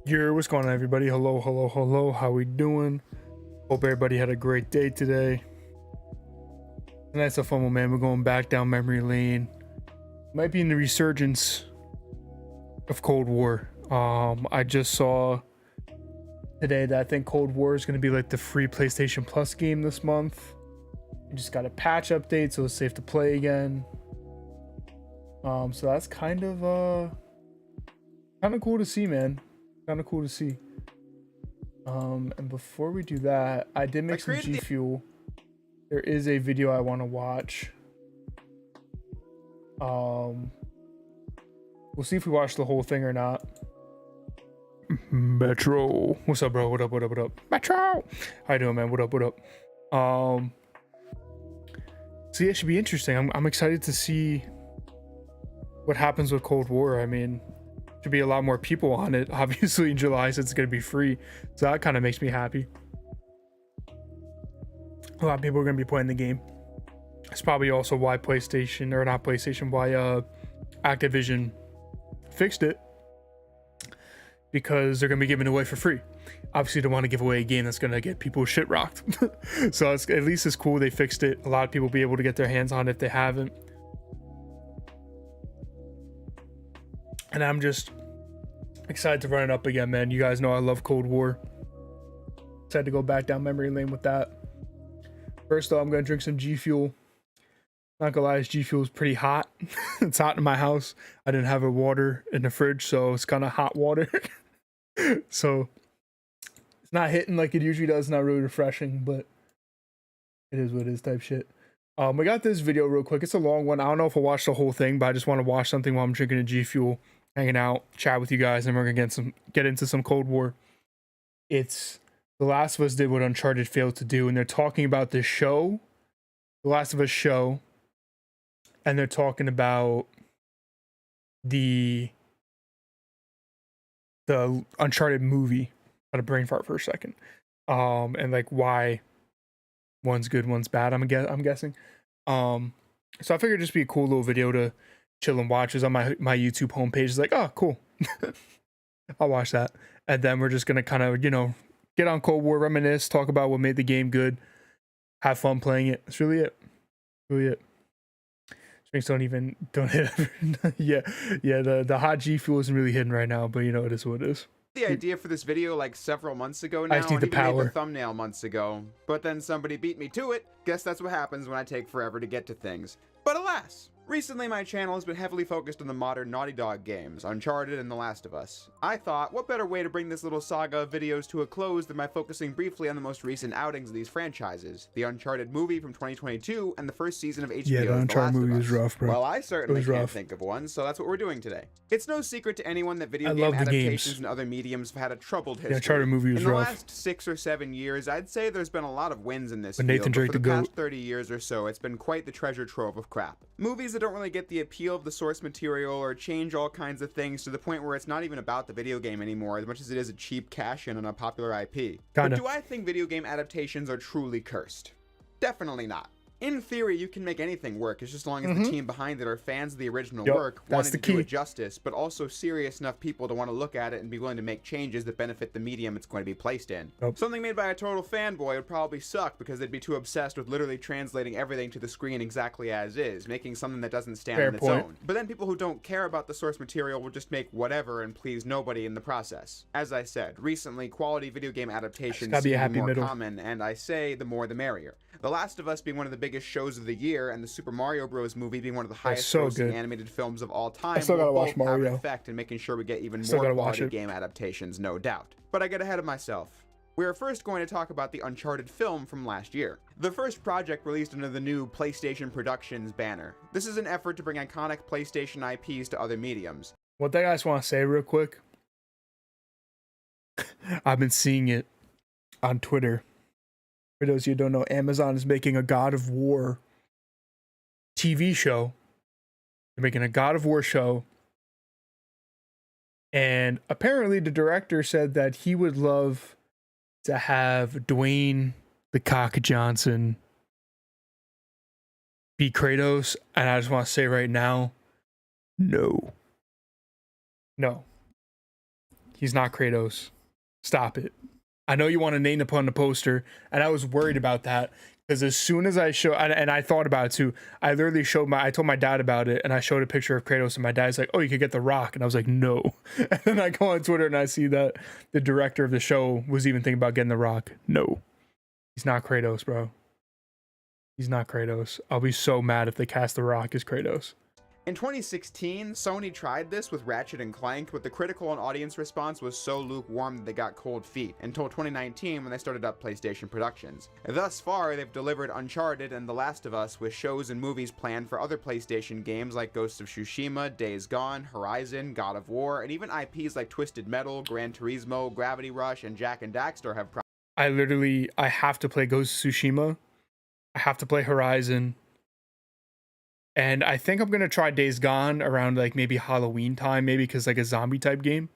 What's going on, everybody? Hello, hello, hello. How we doing? Hope everybody had a great day today. Tonight's a fun one, man. We're going back down memory lane. Might be in the resurgence of Cold War. I just saw today that I think Cold War is going to be like the free PlayStation Plus game this month. We just got a patch update, so it's safe to play again. So that's kind of cool to see, man. Kind of cool to see. And before we do that, I did make some G Fuel. There is a video I want to watch. We'll see if we watch the whole thing or not. Metro, what's up, bro? What up? What up? What up? Metro, how you doing, man? What up? What up? So yeah, it should be interesting. I'm excited to see what happens with Cold War. I mean, should be a lot more people on it, obviously, in July, since it's going to be free, so that kind of makes me happy. A lot of people are going to be playing the game. It's probably also why PlayStation, or not PlayStation, why Activision fixed it, because they're going to be giving it away for free. Obviously, they don't want to give away a game that's going to get people shit rocked. So at least it's cool they fixed it. A lot of people will be able to get their hands on it if they haven't. And I'm just excited to run it up again, man. You guys know I love Cold War. Excited to go back down memory lane with that. First though, I'm gonna drink some G Fuel. Not gonna lie, this G Fuel is pretty hot. It's hot in my house. I didn't have a water in the fridge, so it's kind of hot water. So it's not hitting like it usually does. Not really refreshing, but it is what it is type shit. We got this video real quick. It's a long one. I don't know if I'll watch the whole thing, but I just want to watch something while I'm drinking a G Fuel, hanging out, chat with you guys, and we're gonna get into some Cold War. It's The Last of Us did what Uncharted failed to do, and they're talking about this show, The Last of Us show, and they're talking about the Uncharted movie. Got a brain fart for a second. And like why one's good, one's bad. I'm guessing. So I figured it'd just be a cool little video to chill and watch. It's on my YouTube homepage. It's like, oh, cool. I'll watch that. And then we're just gonna kind of, get on Cold War, reminisce, talk about what made the game good, have fun playing it. That's really it. Really it. Drinks don't hit. Yeah. The hot G Fuel isn't really hitting right now, but it is what it is. The idea for this video like several months ago now. I just need the even power. Made the thumbnail months ago, but then somebody beat me to it. Guess that's what happens when I take forever to get to things. But alas, recently my channel has been heavily focused on the modern Naughty Dog games, Uncharted and The Last of Us. I thought, what better way to bring this little saga of videos to a close than by focusing briefly on the most recent outings of these franchises, the Uncharted movie from 2022 and the first season of HBO's Yeah, the Uncharted movie was rough, bro. Well, I certainly can't think of one, so that's what we're doing today. It's no secret to anyone that video game adaptations and other mediums have had a troubled history. The Uncharted movie was rough. In the last 6 or 7 years, I'd say there's been a lot of wins in this field, Nathan Drake, but for the past 30 years or so, it's been quite the treasure trove of crap. Movies that don't really get the appeal of the source material or change all kinds of things to the point where it's not even about the video game anymore as much as it is a cheap cash-in on a popular IP. But do I think video game adaptations are truly cursed? Definitely not. In theory, you can make anything work, just as long as the team behind it are fans of the original work, wanting to do it justice, but also serious enough people to want to look at it and be willing to make changes that benefit the medium it's going to be placed in. Something made by a total fanboy would probably suck because they'd be too obsessed with literally translating everything to the screen exactly as is, making something that doesn't stand on its own. But then people who don't care about the source material will just make whatever and please nobody in the process. As I said, recently, quality video game adaptations seem to be more common, and I say the more the merrier. The Last of Us being one of the biggest shows of the year, and the Super Mario Bros. Movie being one of the highest grossing animated films of all time, will both have an effect in making sure we get even more quality game adaptations, no doubt. But I get ahead of myself. We are first going to talk about the Uncharted film from last year. The first project released under the new PlayStation Productions banner. This is an effort to bring iconic PlayStation IPs to other mediums. One thing I just want to say real quick. I've been seeing it on Twitter. For those of you who don't know, Amazon is making a God of War TV show. They're making a God of War show. And apparently the director said that he would love to have Dwayne the Cock Johnson be Kratos. And I just want to say right now, no. He's not Kratos. Stop it. I know you want to name upon the poster, and I was worried about that because as soon as I show, and I thought about it too, I literally I told my dad about it, and I showed a picture of Kratos, and my dad's like, "Oh, you could get The Rock," and I was like, "No." And then I go on Twitter and I see that the director of the show was even thinking about getting The Rock. No, he's not Kratos, bro. He's not Kratos. I'll be so mad if they cast The Rock as Kratos. In 2016, Sony tried this with Ratchet and Clank, but the critical and audience response was so lukewarm that they got cold feet, until 2019 when they started up PlayStation productions. Thus far, they've delivered Uncharted and The Last of Us with shows and movies planned for other PlayStation games like Ghost of Tsushima, Days Gone, Horizon, God of War, and even IPs like Twisted Metal, Gran Turismo, Gravity Rush, and Jak and Daxter have I have to play Ghost of Tsushima. I have to play Horizon. And I think I'm going to try Days Gone around like maybe Halloween time, maybe because like a zombie type game.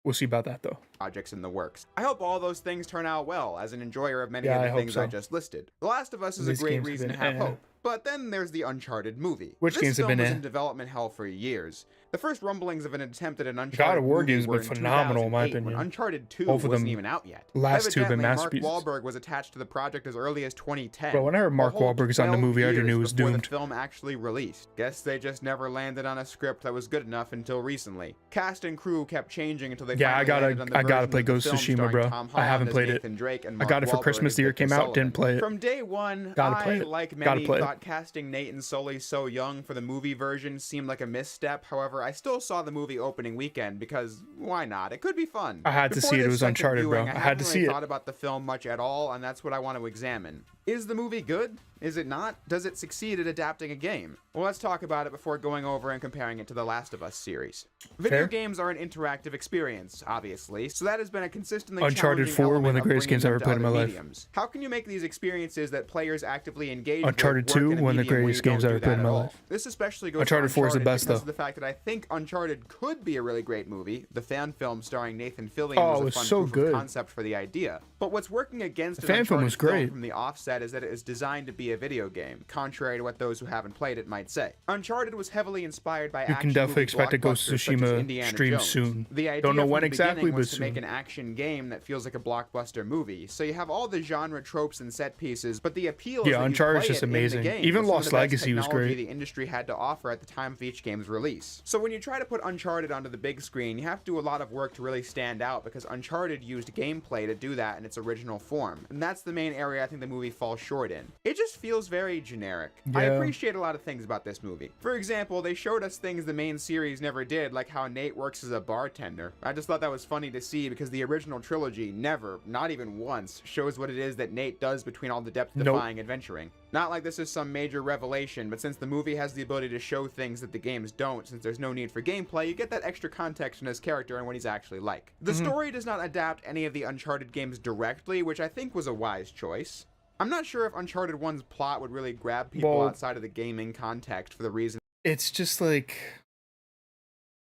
We'll see about that though. Projects in the works. I hope all those things turn out well as an enjoyer of many of the things I just listed. The Last of Us is a great reason to have hope. But then there's the Uncharted movie. Which games have been in development hell for years. The first rumblings of an attempt at an Uncharted God of War movie games were been phenomenal in my opinion. When Uncharted 2 Both of wasn't them even out yet. Last two have been masterpieces. Mark Wahlberg was attached to the project as early as 2010. Bro, when I heard Mark Wahlberg is on the movie, I already knew it was doomed. The film actually released. Guess they just never landed on a script that was good enough until recently. Cast and crew kept changing until they finally landed on the I gotta version play of the Ghost of film Tsushima, bro. starring Tom I haven't Holland played as it. Nathan Drake and I Mark got it for Wahlberg Christmas as the year it Victor came out, Sullivan. didn't play it. From day one, Gotta play it. like Gotta many, play it. thought casting Nate and Sully so young for the movie version seemed like a misstep. However, I still saw the movie opening weekend because why not? It could be fun. I had to see it. It was Uncharted, bro. I had to see it. I haven't thought about the film much at all, and that's what I want to examine. Is the movie good? Is it not? Does it succeed at adapting a game? Well, let's talk about it before going over and comparing it to the Last of Us series. Video games are an interactive experience, obviously, so that has been a consistently Uncharted 4, one of the greatest games I've ever played in my life. How can you make these experiences that players actively engage Uncharted with 2, one of the greatest games I've ever played in my life. This especially goes Uncharted 4 is the best, because though. of the fact that I think Uncharted could be a really great movie. The fan film starring Nathan Fillion Oh, it was was a fun so proof good. of concept for the idea. But what's working against The an fan film Uncharted was film great. from the offset is that it is designed to be a video game, contrary to what those who haven't played it might say. Uncharted was heavily inspired by You can definitely expect a Ghost of Tsushima stream soon. The idea Don't know from when the exactly, beginning but was to soon. make an action game that feels like a blockbuster movie. So you have all the genre tropes and set pieces, but the appeal is Yeah, that you Uncharted's play just it in the amazing. game. Even It's some of Lost the best Legacy was technology great. the industry had to offer at the time of each game's release. So when you try to put Uncharted onto the big screen, you have to do a lot of work to really stand out because Uncharted used gameplay to do that in its original form. And that's the main area I think the movie falls short in. It just feels very generic. I Yeah. appreciate a lot of things about this movie. For example, they showed us things the main series never did, like how Nate works as a bartender. I just thought that was funny to see because the original trilogy never, not even once, shows what it is that Nate does between all the depth-defying adventuring. Not like this is some major revelation, but since the movie has the ability to show things that the games don't, since there's no need for gameplay, you get that extra context on his character and what he's actually like. The story does not adapt any of the Uncharted games directly, which I think was a wise choice. I'm not sure if Uncharted 1's plot would really grab people outside of the gaming context for the reason. It's just like,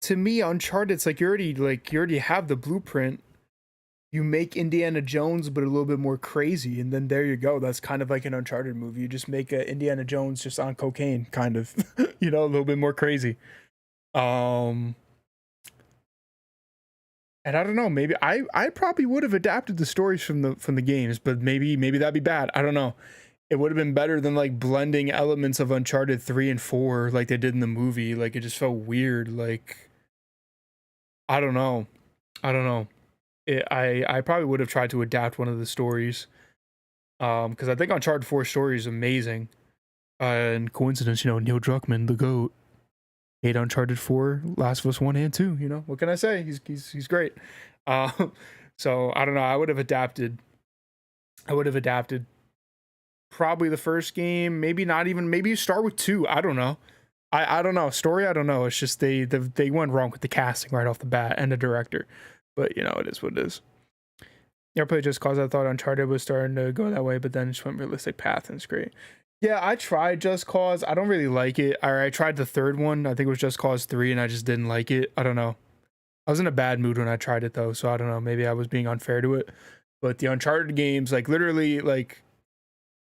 to me, Uncharted, it's like you already have the blueprint. You make Indiana Jones, but a little bit more crazy, and then there you go. That's kind of like an Uncharted movie. You just make a Indiana Jones just on cocaine, kind of, you know, a little bit more crazy. And I don't know, maybe I probably would have adapted the stories from the games, but maybe that'd be bad. I don't know. It would have been better than like blending elements of Uncharted 3 and 4 like they did in the movie. Like it just felt weird. Like I don't know. I probably would have tried to adapt one of the stories. Because I think Uncharted 4 story is amazing. And coincidence, you know, Neil Druckmann, the GOAT, made Uncharted 4, Last of Us 1 and 2, you know? What can I say? He's great. So I don't know. I would have adapted probably the first game, maybe not even, maybe you start with 2. I don't know. I don't know. Story, I don't know. It's just they went wrong with the casting right off the bat and the director. But, you know, it is what it is. Yeah, probably just cause I thought Uncharted was starting to go that way, but then it just went realistic path and it's great. Yeah, I tried Just Cause. I don't really like it. I tried the third one. I think it was Just Cause 3, and I just didn't like it. I don't know. I was in a bad mood when I tried it, though, so I don't know. Maybe I was being unfair to it. But the Uncharted games, like, literally, like,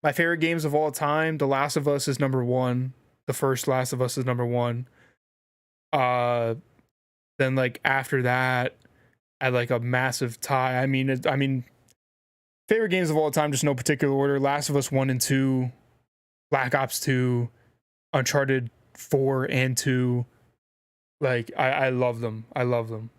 my favorite games of all time, The Last of Us is number 1. The first Last of Us is number 1. Then, like, after that, at like a massive tie. I mean, favorite games of all time, just no particular order. Last of Us 1 and 2, Black Ops 2, Uncharted 4 and 2. Like, I love them. I love them.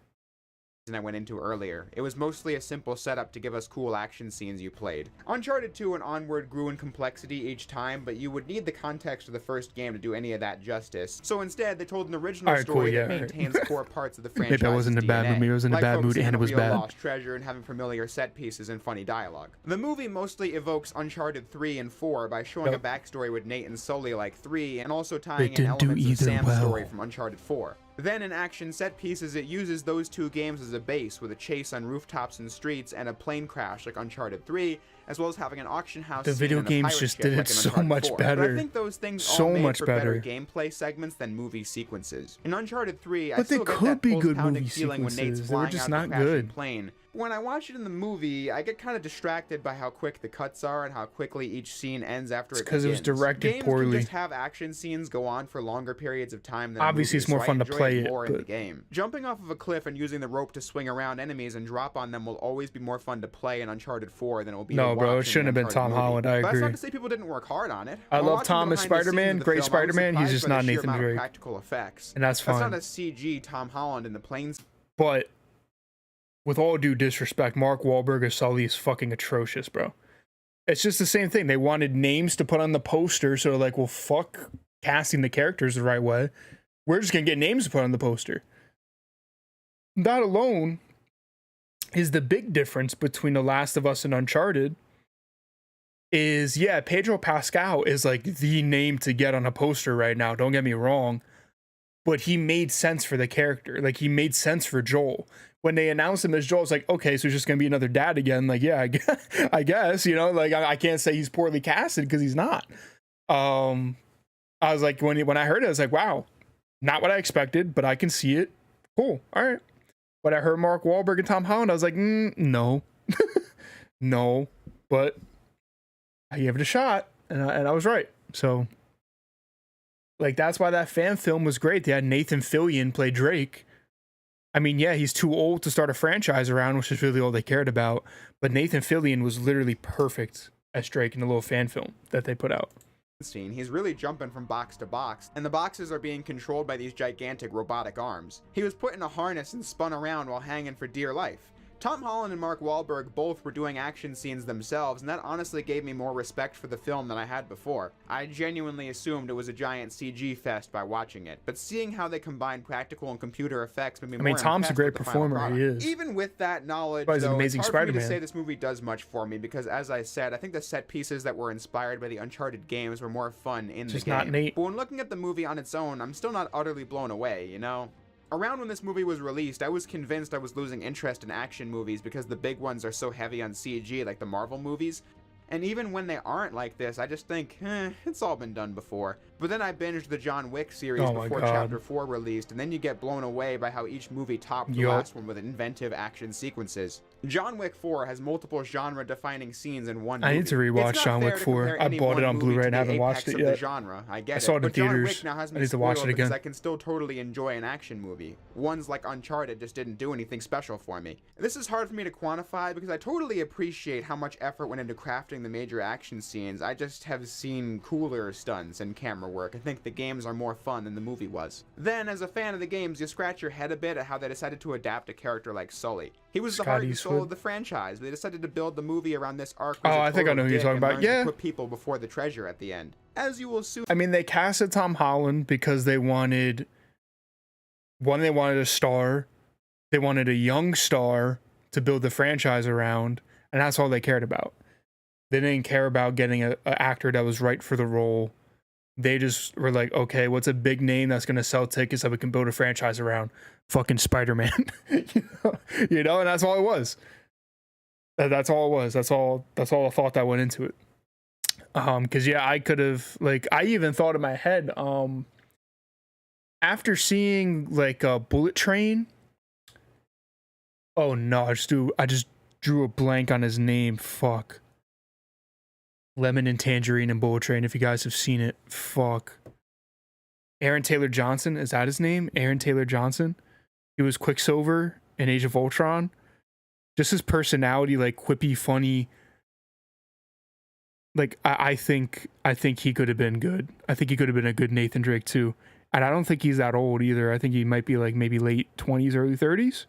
I went into earlier. It was mostly a simple setup to give us cool action scenes you played. Uncharted 2 and onward grew in complexity each time, but you would need the context of the first game to do any of that justice. So instead, they told an original story that maintains core parts of the franchise. Maybe I was in a bad mood. Maybe I was in a bad mood and it was bad. Lost treasure and having familiar set pieces and funny dialogue. The movie mostly evokes Uncharted 3 and 4 by showing a backstory with Nate and Sully like 3, and also tying in elements of Sam's story from Uncharted 4. Then in action set pieces, it uses those two games as a base, with a chase on rooftops and streets and a plane crash like Uncharted 3, as well as having an auction house. The video games just did it so much better. But I think those things all made for better gameplay segments than movie sequences. In Uncharted 3, I still get that pulse-pounding feeling when Nate's flying out the crashing plane. When I watch it in the movie, I get kind of distracted by how quick the cuts are and how quickly each scene ends after it begins. Because it was directed poorly. Games can just have action scenes go on for longer periods of time than obviously movies, it's more fun to play it more in the game. Jumping off of a cliff and using the rope to swing around enemies and drop on them will always be more fun to play in Uncharted 4 than it will be to watch. No, bro, it shouldn't have been Tom Holland. I agree. But that's not to say people didn't work hard on it. I love Tom as Spider-Man, great Spider-Man. He's just not Nathan Drake. Practical effects. And that's fine. That's not a CG Tom Holland in the planes. But with all due disrespect, Mark Wahlberg as Sully is fucking atrocious, bro. It's just the same thing. They wanted names to put on the poster, so like, well, fuck casting the characters the right way. We're just gonna get names to put on the poster. That alone is the big difference between The Last of Us and Uncharted. Is, yeah, Pedro Pascal is like the name to get on a poster right now. Don't get me wrong. But he made sense for the character. Like, he made sense for Joel. When they announced him as Joel, it's like, okay, so he's just going to be another dad again. Like, yeah, I guess, you know, like, I can't say he's poorly casted because he's not. I was like, when I heard it, I was like, wow, not what I expected, but I can see it. Cool. All right. But I heard Mark Wahlberg and Tom Holland, I was like, no. No. But I gave it a shot, and I was right. So, like, that's why that fan film was great. They had Nathan Fillion play Drake. I mean, yeah, he's too old to start a franchise around, which is really all they cared about. But Nathan Fillion was literally perfect as Drake in the little fan film that they put out. He's really jumping from box to box, and the boxes are being controlled by these gigantic robotic arms. He was put in a harness and spun around while hanging for dear life. Tom Holland and Mark Wahlberg both were doing action scenes themselves, and that honestly gave me more respect for the film than I had before. I genuinely assumed it was a giant CG fest by watching it, but seeing how they combined practical and computer effects made me more impressed. Tom's a great performer, he is. Even with that knowledge, though, it's amazing hard for me to Spider-Man. say this movie does much for me, because as I said, I think the set pieces that were inspired by the Uncharted games were more fun in the game. Not Nate. But when looking at the movie on its own, I'm still not utterly blown away, you know? Around when this movie was released, I was convinced I was losing interest in action movies because the big ones are so heavy on CG, like the Marvel movies. And even when they aren't like this, I just think, it's all been done before. But then I binged the John Wick series before Chapter 4 released, and then you get blown away by how each movie topped the last one with inventive action sequences. John Wick 4 has multiple genre-defining scenes in one movie. I need to rewatch John Wick 4. I bought it on Blu-ray and haven't watched it yet. I get it. saw it in theaters. John Wick now has me I need to watch it again. because I can still totally enjoy an action movie. Ones like Uncharted just didn't do anything special for me. This is hard for me to quantify because I totally appreciate how much effort went into crafting the major action scenes. I just have seen cooler stunts and camera work and think the games are more fun than the movie was. Then, as a fan of the games, you scratch your head a bit at how they decided to adapt a character like Sully. He was the heart and soul of the franchise, but they decided to build the movie around this arc. Oh, I think I know who you're talking about. Yeah. Put people before the treasure at the end. As you will soon. I mean, they casted Tom Holland because they wanted a star. They wanted a young star to build the franchise around, and that's all they cared about. They didn't care about getting an actor that was right for the role. They just were like, okay, what's a big name that's going to sell tickets that we can build a franchise around? Fucking Spider-Man. you know, and that's all it was. That's all it was. That's all the thought that went into it. Because, yeah, I could have, like, I even thought in my head, after seeing, like, a Bullet Train. Oh, no, I just drew a blank on his name. Fuck. Lemon and Tangerine and Bullet Train, if you guys have seen it. Fuck. Aaron Taylor Johnson, is that his name? Aaron Taylor Johnson. He was Quicksilver in Age of Ultron. just his personality, like quippy, funny. Like I think he could have been good. I think he could have been a good Nathan Drake too. And I don't think he's that old either. I think he might be like maybe late 20s, early 30s,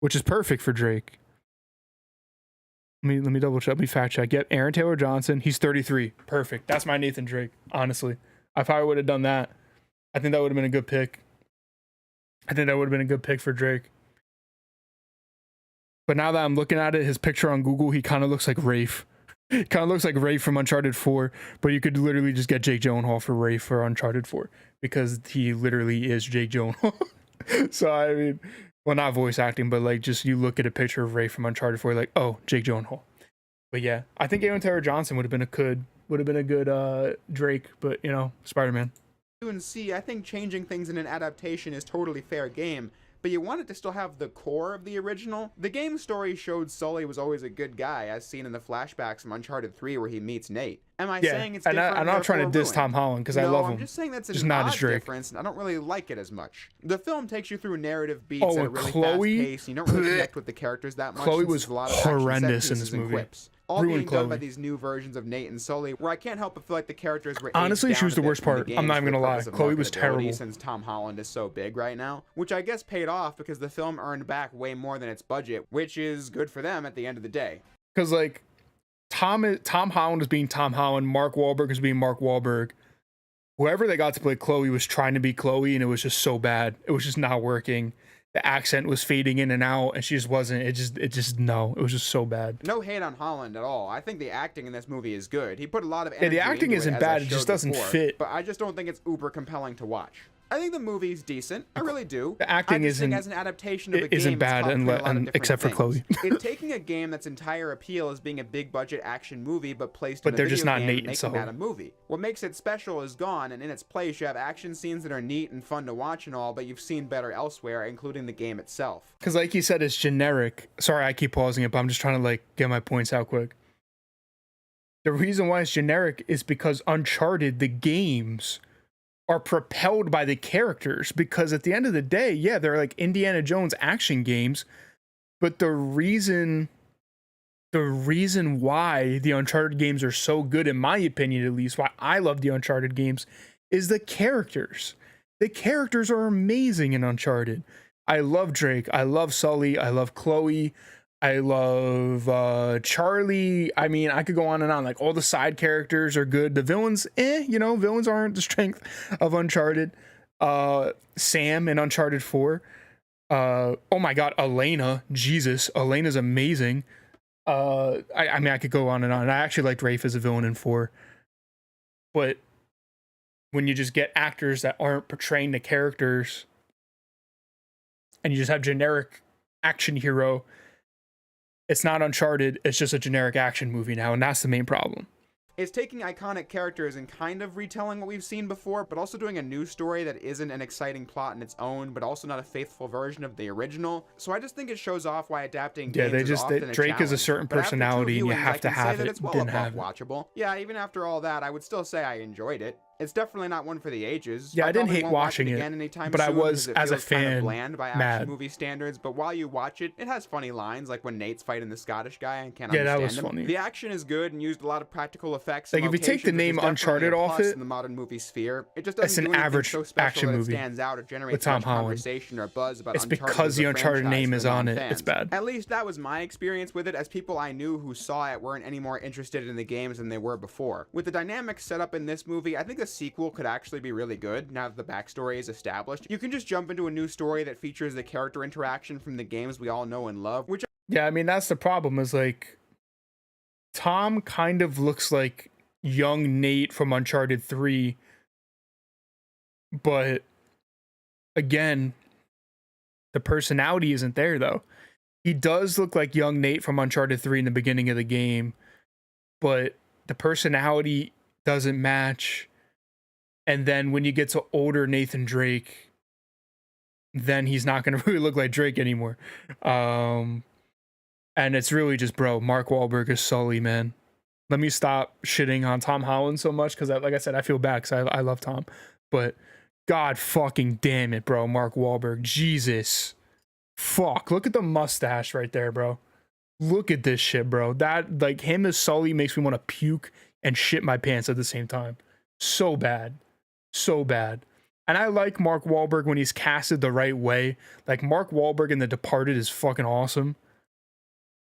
which is perfect for Drake. Let me double check. Let me fact check. Yep, Aaron Taylor Johnson. He's 33. Perfect. That's my Nathan Drake. Honestly, I probably would have done that. I think that would have been a good pick. I think that would have been a good pick for Drake. But now that I'm looking at it, his picture on Google, he kind of looks like Rafe. Kind of looks like Rafe from Uncharted 4, but you could literally just get Jake Gyllenhaal for Rafe for Uncharted 4 because he literally is Jake Gyllenhaal. So I mean, well, not voice acting, but like just you look at a picture of Rafe from Uncharted 4, like, oh, Jake Gyllenhaal. But yeah, I think Aaron Taylor Johnson would have been a good Drake, but you know, Spider-Man. And see, I think changing things in an adaptation is totally fair game, but you want it to still have the core of the original. The game story showed Sully was always a good guy, as seen in the flashbacks from Uncharted 3 where he meets Nate. Am I saying it's different? I'm not trying to diss ruined? Tom Holland because No, I love him. I'm just saying that's just an not odd as Drake. difference, and I don't really like it as much. The film takes you through narrative beats at a really Chloe, fast pace. You don't really connect with the characters that much. Chloe since was there's a lot of horrendous in action set this pieces and movie. quips. All Ruined being Chloe. done by these new versions of Nate and Sully, where I can't help but feel like the characters were honestly, aged she was down the a worst bit from part. the I'm not games even gonna for lie. purpose of Chloe was marketability, terrible. since Tom Holland is so big right now, which I guess paid off because the film earned back way more than its budget, which is good for them at the end of the day. Because like Tom Holland is being Tom Holland, Mark Wahlberg is being Mark Wahlberg. Whoever they got to play Chloe was trying to be Chloe, and it was just so bad. It was just not working. The accent was fading in and out, and she just wasn't. It was just so bad. No hate on Holland at all. I think the acting in this movie is good. He put a lot of energy The acting into isn't it, as I bad. It just showed doesn't before, fit. But I just don't think it's uber compelling to watch. I think the movie's decent. I really do. The acting I just think isn't- as an adaptation of a it game, isn't it's bad caught between a lot of different except for things. Chloe. It's taking a game that's entire appeal as being a big budget action movie, but placed in But a they're video just not game, Nate and making Sully. that a movie. What makes it special is gone, and in its place, you have action scenes that are neat and fun to watch and all, but you've seen better elsewhere, including the game itself. Because like you said, it's generic. Sorry, I keep pausing it, but I'm just trying to like get my points out quick. The reason why it's generic is because Uncharted, the games, are propelled by the characters. Because at the end of the day, yeah, they're like Indiana Jones action games, but the reason why the Uncharted games are so good, in my opinion at least, why I love the Uncharted games, is the characters. The characters are amazing in Uncharted. I love Drake. I love Sully. I love Chloe. I love Charlie. I mean, I could go on and on. Like all the side characters are good. The villains, villains aren't the strength of Uncharted. Sam in Uncharted 4. Oh my God, Elena. Jesus, Elena's amazing. I mean, I could go on and on. I actually liked Rafe as a villain in 4. But when you just get actors that aren't portraying the characters, and you just have generic action hero, it's not Uncharted, it's just a generic action movie now, and that's the main problem. It's taking iconic characters and kind of retelling what we've seen before, but also doing a new story that isn't an exciting plot in its own, but also not a faithful version of the original. So I just think it shows off why adapting games is often a Drake is a challenge. certain But after two personality, and you viewings, have I to can say have that it. it's well Didn't above have it. watchable. Yeah, even after all that, I would still say I enjoyed it. It's definitely not one for the ages. Yeah, I didn't probably hate won't watch watching it, again anytime but I soon was, because it as a feels kind of fan, bland by action mad. movie standards. But while you watch it, it has funny lines, like when Nate's fighting the Scottish guy and can't Yeah, that understand was him. funny. The action is good and used a lot of practical effects. Like, and if you take the locations, name which is Uncharted definitely a off plus it, in the modern movie sphere, it just that's doesn't an do anything average so special action that movie it stands out or generates with Tom much Holland. conversation or buzz about It's Uncharted because as the a Uncharted franchise name for is on it. non-fans. It's bad. At least that was my experience with it, as people I knew who saw it weren't any more interested in the games than they were before. With the dynamics set up in this movie, I think the sequel could actually be really good now that the backstory is established. You can just jump into a new story that features the character interaction from the games we all know and love, which Yeah, I mean, that's the problem, is like Tom kind of looks like young Nate from Uncharted 3, but again, the personality isn't there though. He does look like young Nate from Uncharted 3 in the beginning of the game, but the personality doesn't match. And then when you get to older Nathan Drake, then he's not going to really look like Drake anymore. And it's really just, bro, Mark Wahlberg is Sully, man. Let me stop shitting on Tom Holland so much, because like I said, I feel bad because I love Tom. But God fucking damn it, bro, Mark Wahlberg. Jesus. Fuck, look at the mustache right there, bro. Look at this shit, bro. That, like, him as Sully makes me want to puke and shit my pants at the same time. So bad. So bad. And I like Mark Wahlberg when he's casted the right way. Like, Mark Wahlberg in The Departed is fucking awesome.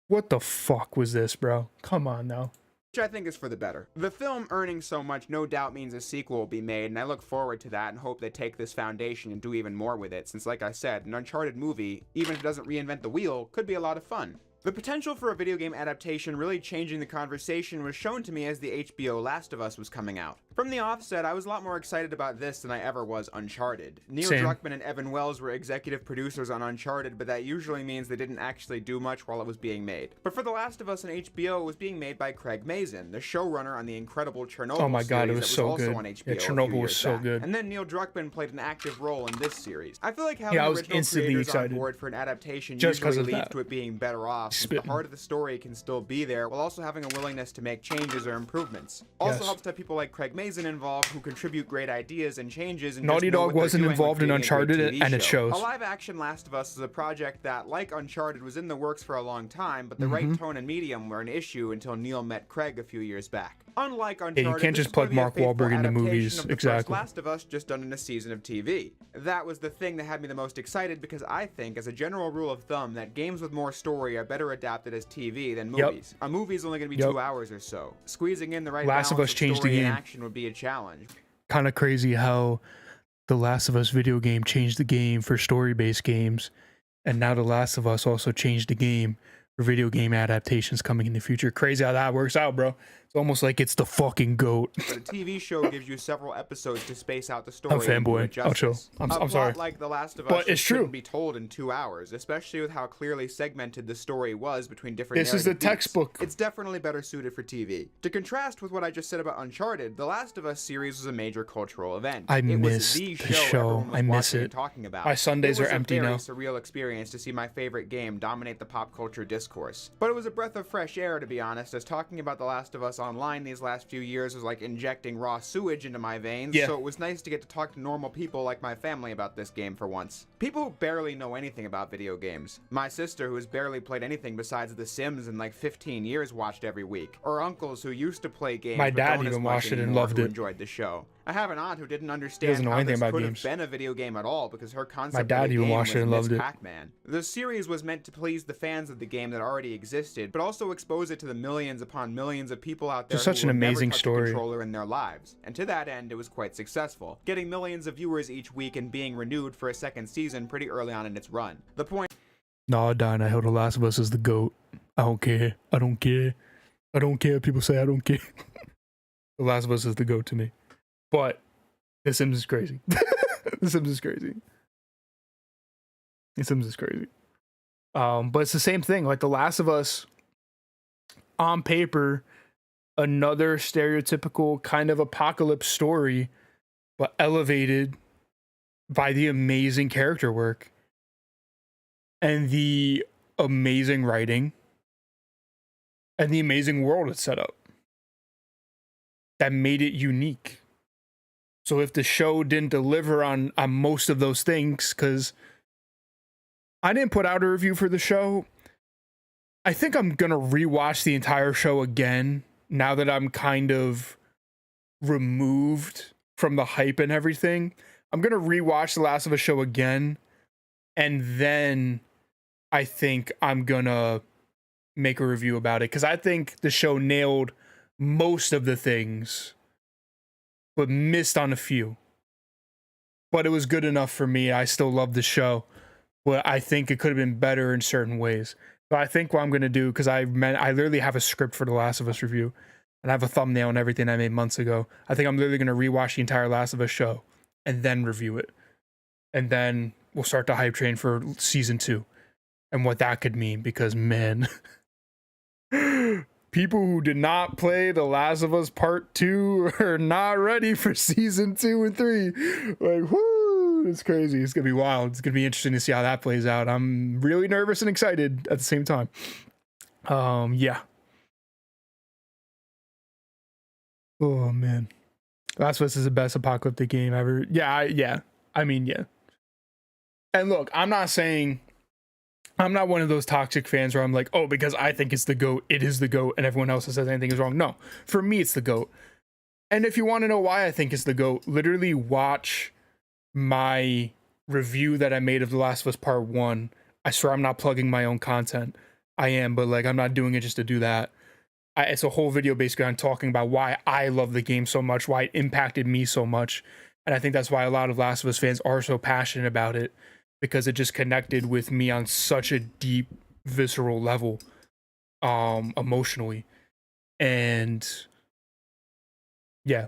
What the fuck was this, bro? Come on now. Which I think is for the better. The film earning so much no doubt means a sequel will be made, and I look forward to that and hope they take this foundation and do even more with it, since like I said, an Uncharted movie, even if it doesn't reinvent the wheel, could be a lot of fun. The potential for a video game adaptation really changing the conversation was shown to me as the HBO Last of Us was coming out. From the offset, I was a lot more excited about this than I ever was Uncharted. Neil Druckmann and Evan Wells were executive producers on Uncharted, but that usually means they didn't actually do much while it was being made. But for The Last of Us on HBO, it was being made by Craig Mazin, the showrunner on the incredible Chernobyl Oh my god, it was so also good. On HBO yeah, Chernobyl was so good. And then Neil Druckmann played an active role in this series. I feel like having I was original instantly creators excited. on board for an adaptation Just usually 'cause of leads that. to it being better off, since the heart of the story can still be there, while also having a willingness to make changes or improvements. Also helps to have people like Craig Mazin involved who contribute great ideas and changes. And Naughty Dog wasn't involved in Uncharted, and it shows. A live-action Last of Us is a project that, like Uncharted, was in the works for a long time, but the right tone and medium were an issue until Neil met Craig a few years back. Unlike Uncharted, you can't this just is going plug to be a Mark faithful Wahlberg into adaptation movies. of the first Exactly. Last of Us, just done in a season of TV. That was the thing that had me the most excited, because I think, as a general rule of thumb, that games with more story are better adapted as TV than movies. A movie is only going to be 2 hours or so. Squeezing in the right Last of balance Us changed the story and game. action would be a challenge. Kind of crazy how the Last of Us video game changed the game for story-based games, and now the Last of Us also changed the game for video game adaptations coming in the future. Crazy how that works out, bro. It's almost like it's the fucking GOAT. But a TV show gives you several episodes to space out the story. I'm fanboy. I'll chill. I'm sorry. Like The Last of Us, but it's true. Couldn't be told in 2 hours, especially with how clearly segmented the story was between different. This is the textbook. It's definitely better suited for TV. To contrast with what I just said about Uncharted, The Last of Us series was a major cultural event. I It miss was the the show. show. I miss it. Talking about. My Sundays are empty now. It was a very surreal experience to see my favorite game dominate the pop culture discourse. But it was a breath of fresh air, to be honest, as talking about The Last of Us online these last few years was like injecting raw sewage into my veins, so it was nice to get to talk to normal people like my family about this game for once. People who barely know anything about video games. My sister, who has barely played anything besides The Sims in like 15 years, watched every week. Or uncles who used to play games My but dad don't as even much watched it and anymore, loved who it. enjoyed the show. I have an aunt who didn't doesn't understand know how anything this about could games. have been a video game at all, because her concept My dad of the even game watched was it and Miss loved it. Pac-Man. The series was meant to please the fans of the game that already existed, but also expose it to the millions upon millions of people out there Just such who an will never amazing touch a story. controller in their lives. And to that end, it was quite successful, getting millions of viewers each week and being renewed for a second season pretty early on in its run. The point. No, Don, I held The Last of Us is the GOAT. I don't care. I don't care. I don't care. People say I don't care. The Last of Us is the GOAT to me. But The Sims is crazy. The Sims is crazy. The Sims is crazy. But it's the same thing. Like The Last of Us, on paper, another stereotypical kind of apocalypse story, but elevated by the amazing character work and the amazing writing and the amazing world it's set up that made it unique. So if the show didn't deliver on most of those things, because I didn't put out a review for the show, I think I'm gonna rewatch the entire show again now that I'm kind of removed from the hype and everything. I'm gonna rewatch The Last of Us show again, and then I think I'm gonna make a review about it, because I think the show nailed most of the things but missed on a few. But it was good enough for me. I still love the show, but I think it could have been better in certain ways. So I think what I'm going to do, because I literally have a script for The Last of Us review, and I have a thumbnail and everything I made months ago. I think I'm literally going to rewatch the entire Last of Us show and then review it. And then we'll start the hype train for season 2 and what that could mean, because man, people who did not play The Last of Us Part 2 are not ready for season 2 and 3. Like, whoo, it's crazy. It's going to be wild. It's going to be interesting to see how that plays out. I'm really nervous and excited at the same time. Yeah. Oh, man. Last of Us is the best apocalyptic game ever. Yeah. I mean, yeah. And look, I'm not saying I'm not one of those toxic fans where I'm like, oh, because I think it's the GOAT, it is the GOAT, and everyone else that says anything is wrong. No, for me, it's the GOAT. And if you want to know why I think it's the GOAT, literally watch my review that I made of The Last of Us Part 1. I swear I'm not plugging my own content. I am, but like I'm not doing it just to do that. It's a whole video basically on talking about why I love the game so much, why it impacted me so much. And I think that's why a lot of Last of Us fans are so passionate about it, because it just connected with me on such a deep, visceral level, emotionally. And yeah,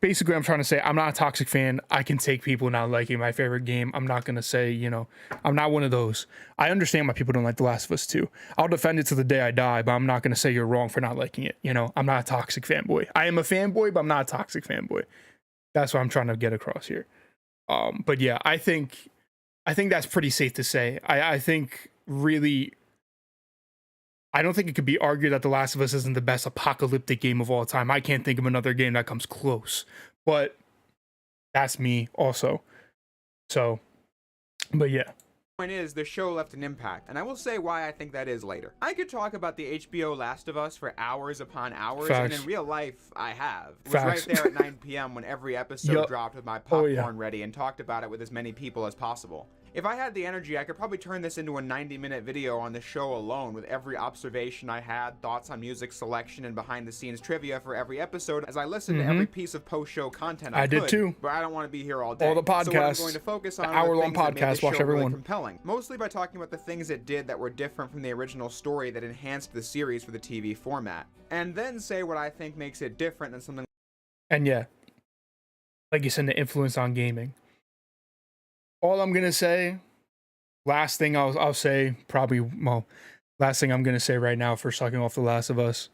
basically I'm trying to say I'm not a toxic fan. I can take people not liking my favorite game. I'm not going to say, you know, I'm not one of those. I understand why people don't like The Last of Us 2. I'll defend it to the day I die, but I'm not going to say you're wrong for not liking it. You know, I'm not a toxic fanboy. I am a fanboy, but I'm not a toxic fanboy. That's what I'm trying to get across here. But yeah, I think that's pretty safe to say. I think really, I don't think it could be argued that The Last of Us isn't the best apocalyptic game of all time. I can't think of another game that comes close, but that's me also. So, but yeah. Point is, the show left an impact, and I will say why I think that is later. I could talk about the HBO Last of Us for hours upon hours, Facts. and in real life, I have. It was Facts. right there at 9 p.m. when every episode dropped with my popcorn ready and talked about it with as many people as possible. If I had the energy, I could probably turn this into a 90-minute video on the show alone with every observation I had, thoughts on music selection, and behind-the-scenes trivia for every episode as I listened to every piece of post-show content I did too. But I don't want to be here all day. All the podcasts. So what I'm going to focus on hour-long podcast. Watch everyone. Really compelling, mostly by talking about the things it did that were different from the original story that enhanced the series for the TV format, and then say what I think makes it different than something. And yeah, like you said, the influence on gaming. All I'm gonna say, last thing I'll say, probably, well, last thing I'm gonna say right now for sucking off The Last of Us.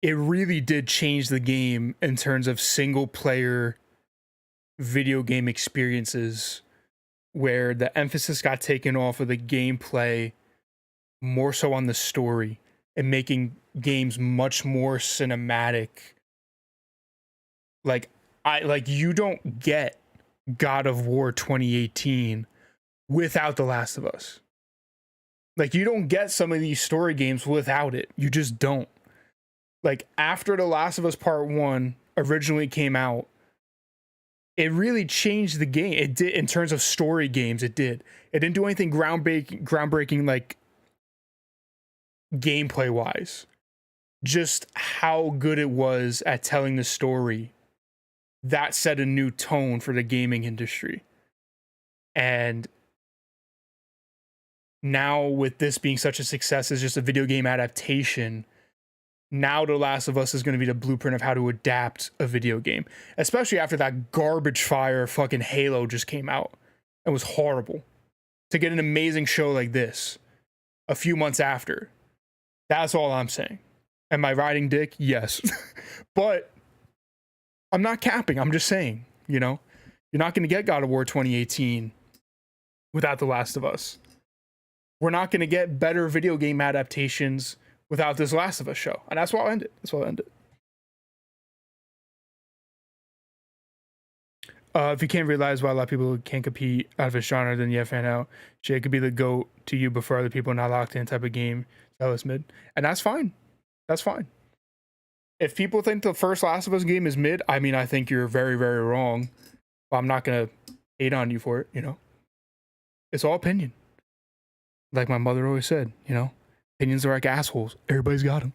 It really did change the game in terms of single player video game experiences, where the emphasis got taken off of the gameplay more so on the story and making games much more cinematic. Like you don't get God of War 2018 without The Last of Us. Like, you don't get some of these story games without it. You just don't. Like, after The Last of Us Part 1 originally came out, it really changed the game. It did, in terms of story games, it did. It didn't do anything groundbreaking like gameplay wise. Just how good it was at telling the story. That set a new tone for the gaming industry. And now, with this being such a success as just a video game adaptation, now The Last of Us is going to be the blueprint of how to adapt a video game, especially after that garbage fire fucking Halo just came out. It was horrible. To get an amazing show like this a few months after, that's all I'm saying. Am I riding dick? Yes. But I'm not capping. I'm just saying, you know, you're not going to get God of War 2018 without The Last of Us. We're not going to get better video game adaptations without this Last of Us show. And that's why I'll end it. If you can't realize why a lot of people can't compete out of a genre, then yeah, fan out. Jay could be the GOAT to you before other people, not locked in type of game. Tell us mid. And that's fine. That's fine. If people think the first Last of Us game is mid, I mean, I think you're very, very wrong. But I'm not going to hate on you for it, you know? It's all opinion. Like my mother always said, you know? Opinions are like assholes. Everybody's got them.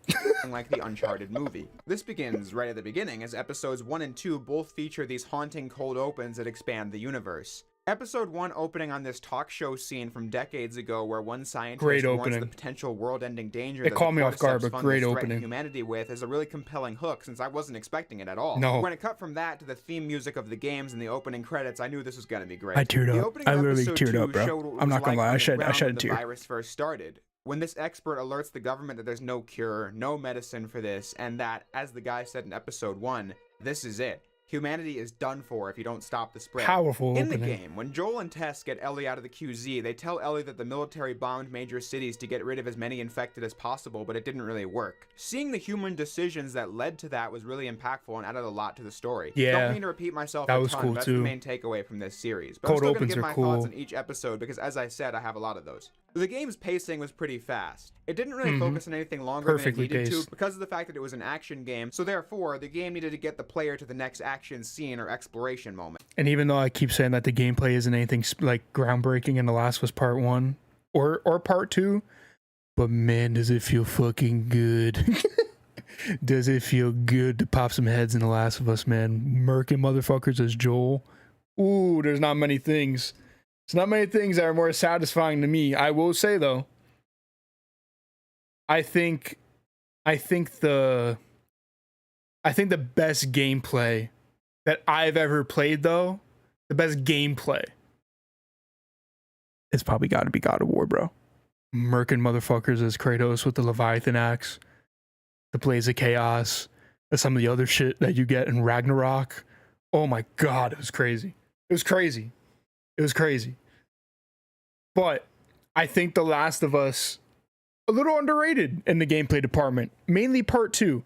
Like the Uncharted movie. This begins right at the beginning, as episodes 1 and 2 both feature these haunting cold opens that expand the universe. Episode 1 opening on this talk show scene from decades ago where one scientist warns the potential world-ending danger it caught me off guard, but great opening. Humanity with is a really compelling hook, since I wasn't expecting it at all. No. When it cut from that to the theme music of the games and the opening credits, I knew this was gonna be great. I teared up. I literally teared up, bro. I'm not gonna lie. I shed a tear. The virus first started. When this expert alerts the government that there's no cure, no medicine for this, and that, as the guy said in episode 1, this is it. Humanity is done for if you don't stop the spread. Powerful In the opening. game, when Joel and Tess get Ellie out of the QZ, they tell Ellie that the military bombed major cities to get rid of as many infected as possible, but it didn't really work. Seeing the human decisions that led to that was really impactful and added a lot to the story. Yeah, don't mean to repeat myself that a was ton, cool but that's too. the main takeaway from this series. But Cold I'm still gonna opens give are my cool. thoughts on each episode because, as I said, I have a lot of those. The game's pacing was pretty fast. It didn't really focus on anything longer Perfectly than it needed paced. to because of the fact that it was an action game, so therefore the game needed to get the player to the next action scene or exploration moment. And even though I keep saying that the gameplay isn't anything like groundbreaking in The Last of Us Part 1 or Part 2, but man, does it feel fucking good. Does it feel good to pop some heads in The Last of Us, man? Murking motherfuckers as Joel. Ooh, there's not many things. There's not many things that are more satisfying to me. I will say though, I think the best gameplay that I've ever played though, the best gameplay, it's probably got to be God of War, bro. Murking motherfuckers as Kratos with the Leviathan axe, the Blaze of Chaos, and some of the other shit that you get in Ragnarok. Oh my god, it was crazy. It was crazy. It was crazy. But I think The Last of Us, a little underrated in the gameplay department. Mainly Part 2.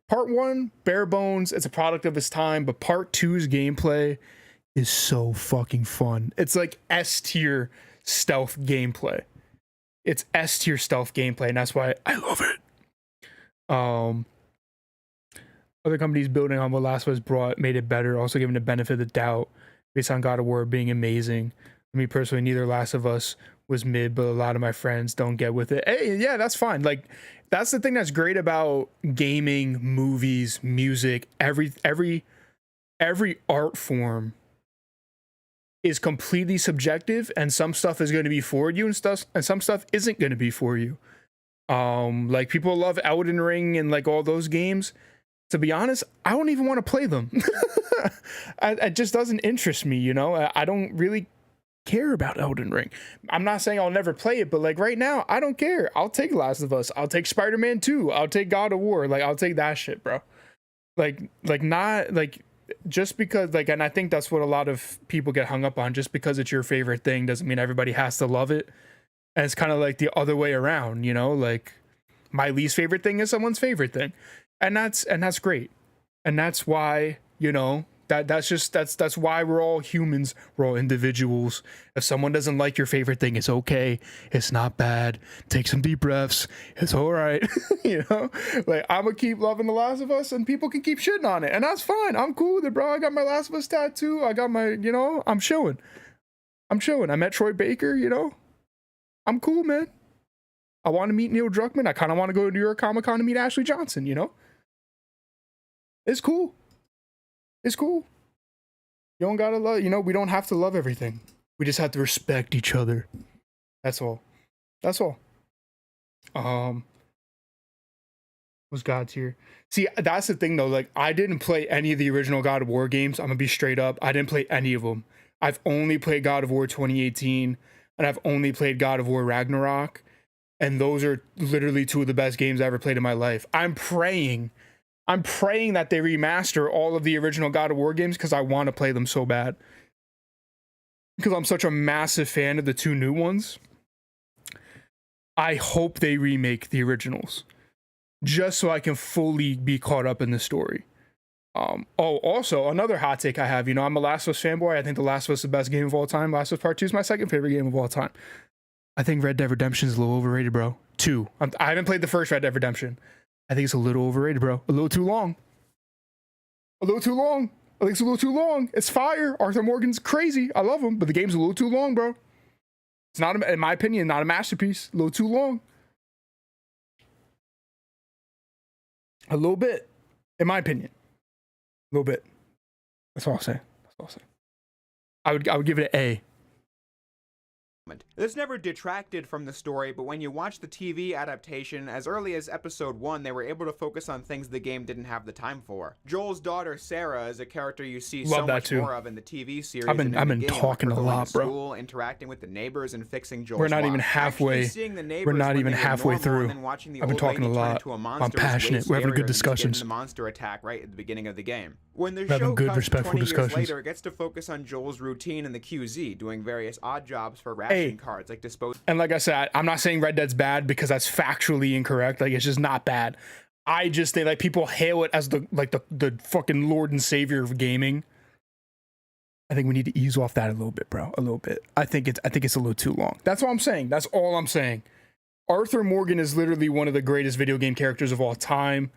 Part 1, bare bones. It's a product of its time. But Part 2's gameplay is so fucking fun. It's like S-tier stealth gameplay. It's S-tier stealth gameplay, and that's why I love it. Other companies building on what Last of Us brought made it better, also giving the benefit of the doubt based on God of War being amazing. Me personally, neither Last of Us was mid, but a lot of my friends don't get with it. Hey, yeah, that's fine. Like, that's the thing that's great about gaming, movies, music, every art form is completely subjective, and some stuff is going to be for you and some stuff isn't going to be for you. Like, people love Elden Ring and like all those games. To be honest, I don't even want to play them. It just doesn't interest me, you know? I don't really care about Elden Ring. I'm not saying I'll never play it, but like right now, I don't care. I'll take Last of Us. I'll take Spider-Man 2. I'll take God of War. Like, I'll take that shit, bro. Like not like just because like, and I think that's what a lot of people get hung up on. Just because it's your favorite thing doesn't mean everybody has to love it. And it's kind of like the other way around, you know? Like, my least favorite thing is someone's favorite thing. And that's great. And that's why, you know, that's why we're all humans. We're all individuals. If someone doesn't like your favorite thing, it's okay. It's not bad. Take some deep breaths. It's all right. You know, like, I'm gonna keep loving The Last of Us, and people can keep shitting on it, and that's fine. I'm cool with it, bro. I got my Last of Us tattoo. I got my, you know, I'm chilling. I met Troy Baker. You know, I'm cool, man. I want to meet Neil Druckmann. I kind of want to go to New York Comic Con to meet Ashley Johnson. You know, it's cool. It's cool. You don't gotta love, you know, we don't have to love everything. We just have to respect each other. That's all. That's all. Was God's here. See, that's the thing though. Like, I didn't play any of the original God of War games. I'm gonna be straight up. I didn't play any of them. I've only played God of War 2018, and I've only played God of War Ragnarok. And those are literally two of the best games I ever played in my life. I'm praying that they remaster all of the original God of War games because I want to play them so bad. Because I'm such a massive fan of the two new ones. I hope they remake the originals just so I can fully be caught up in the story. Also, another hot take I have, you know, I'm a Last of Us fanboy. I think The Last of Us is the best game of all time. Last of Us Part 2 is my second favorite game of all time. I think Red Dead Redemption is a little overrated, bro. 2. I haven't played the first Red Dead Redemption. I think it's a little overrated, bro. A little too long. I think it's a little too long. It's fire. Arthur Morgan's crazy. I love him, but the game's a little too long, bro. It's not, in my opinion, not a masterpiece. A little too long. A little bit, in my opinion. A little bit. That's all I'll say. I would give it an A. This never detracted from the story, but when you watch the TV adaptation, as early as episode 1, they were able to focus on things the game didn't have the time for. Joel's daughter, Sarah, is a character you see so much more of in the TV series. I've been talking a lot, bro. School, interacting with the neighbors and fixing Joel's We're not even lock. halfway. We're not even halfway through. I've been talking a lot. I'm passionate. We're having good discussions. The monster attack right at the beginning of the game. When the We're having show good, cuts respectful 20 discussions. years later, it gets to focus on Joel's routine in the QZ, doing various odd jobs for ration cards, like and like I said, I'm not saying Red Dead's bad because that's factually incorrect. Like, it's just not bad. I just think like people hail it as the fucking Lord and Savior of gaming. I think we need to ease off that a little bit, bro. A little bit. I think it's a little too long. That's all I'm saying. That's all I'm saying. Arthur Morgan is literally one of the greatest video game characters of all time.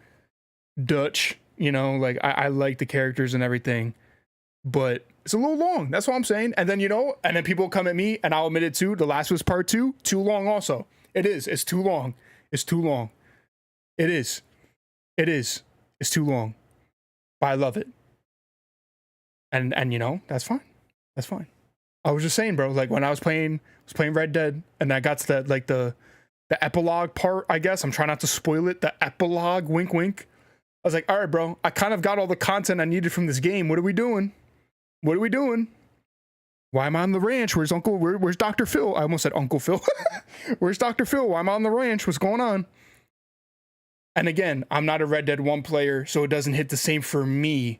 Dutch, you know, like I like the characters and everything, but it's a little long. That's what I'm saying. And then, you know, and then people come at me, and I'll admit it too. The Last of Us Part 2, too long also. It is. It's too long. It's too long. It is. It is. It's too long. But I love it. And you know, that's fine. That's fine. I was just saying, bro, like when I was playing Red Dead, and I got to that, like the epilogue part, I guess. I'm trying not to spoil it. The epilogue, wink, wink. I was like, all right, bro, I kind of got all the content I needed from this game. What are we doing? What are we doing? Why am I on the ranch? Where's Dr. Phil? I almost said Uncle Phil. Where's Dr. Phil? Why am I on the ranch? What's going on? And again, I'm not a Red Dead 1 player, so it doesn't hit the same for me.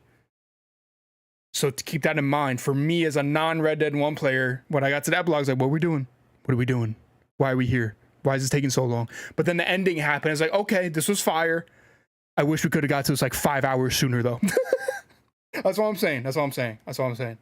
So to keep that in mind, for me as a non-Red Dead 1 player, when I got to the epilogue, I was like, what are we doing? What are we doing? Why are we here? Why is this taking so long? But then the ending happened. It's like, okay, this was fire. I wish we could have got to this like 5 hours sooner, though. That's all I'm saying. That's all I'm saying. That's all I'm saying.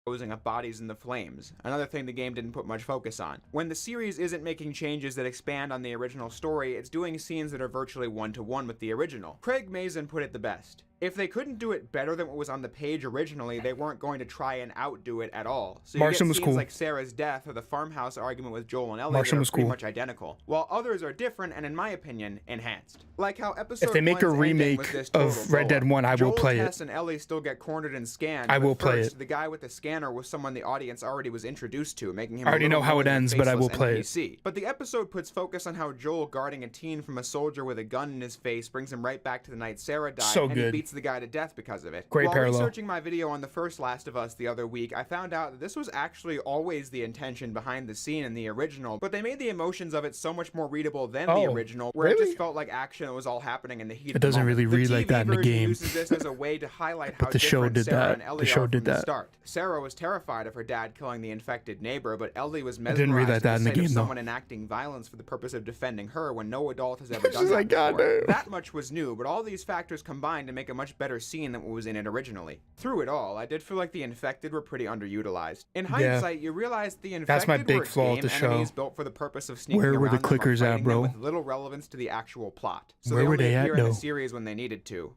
Disposing of bodies in the flames, another thing the game didn't put much focus on. When the series isn't making changes that expand on the original story, it's doing scenes that are virtually one-to-one with the original. Craig Mazin put it the best. If they couldn't do it better than what was on the page originally, they weren't going to try and outdo it at all. So you get scenes like Sarah's death or the farmhouse argument with Joel and Ellie that are pretty much identical, while others are different and, in my opinion, enhanced. Like how episode if they make a remake of Red Dead 1, I will play it. Tess and Ellie still get cornered and scanned. I will play it. The guy with the scanner was someone the audience already was introduced to, making him I already know how it ends, but I will play it. But the episode puts focus on how Joel guarding a teen from a soldier with a gun in his face brings him right back to the night Sarah died, and he beats the guy to death because of it. Great While parallel. researching my video on the first Last of Us the other week, I found out that this was actually always the intention behind the scene in the original, but they made the emotions of it so much more readable than the original, where it just felt like action that was all happening in the heat of the moment. It doesn't really read like that in the game. Uses this as a way to highlight how the show different did Sarah that. and Ellie The show are did from the that. start. Sarah was terrified of her dad killing the infected neighbor, but Ellie was mesmerized didn't read like that at in the the sight of game, though. someone enacting violence for the purpose of defending her when no adult has ever done She's that like, before. "Goddamn." That much was new, but all these factors combined to make a much better scene than what was in it originally. Through it all, I did feel like the infected were pretty underutilized. In hindsight, you realize the infected That's my big were flaw with the show. enemies built for the purpose of sneaking Where were the around them or clickers at, fighting them bro? with little relevance to the actual plot. So Where they were only they at, appear in though? the series when they needed to.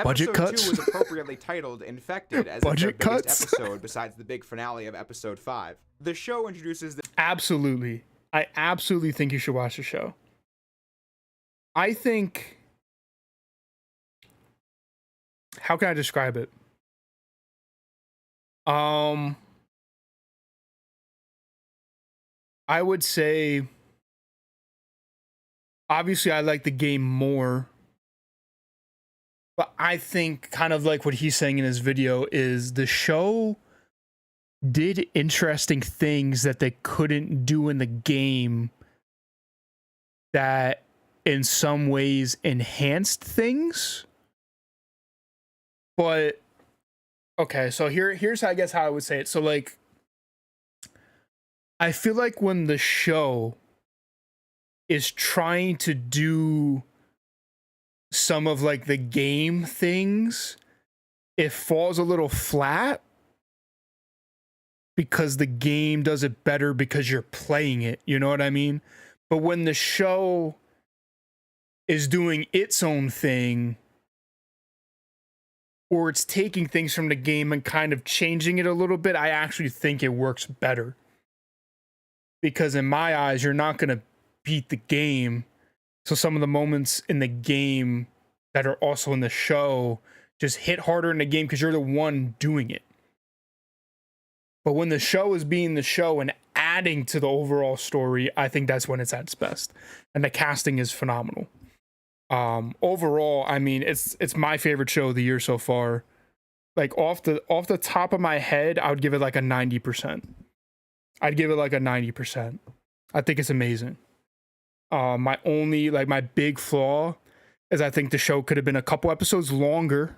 Budget Episode cuts? 2 was appropriately titled Infected as Budget the biggest cuts? episode besides the big finale of episode 5. The show introduces the Absolutely. I absolutely think you should watch the show. I think... How can I describe it? I would say... Obviously, I like the game more. But I think kind of like what he's saying in his video is the show did interesting things that they couldn't do in the game that in some ways enhanced things. But okay, so here's I guess how I would say it. So like I feel like when the show is trying to do some of like the game things, it falls a little flat because the game does it better because you're playing it, you know what I mean? But when the show is doing its own thing, or it's taking things from the game and kind of changing it a little bit, I actually think it works better. Because in my eyes, you're not going to beat the game. So some of the moments in the game that are also in the show just hit harder in the game because you're the one doing it. But when the show is being the show and adding to the overall story, I think that's when it's at its best. And the casting is phenomenal. Overall, I mean, it's my favorite show of the year so far. Like off the top of my head, I would give it like a 90%. I'd give it like a 90%. I think it's amazing. My big flaw is I think the show could have been a couple episodes longer.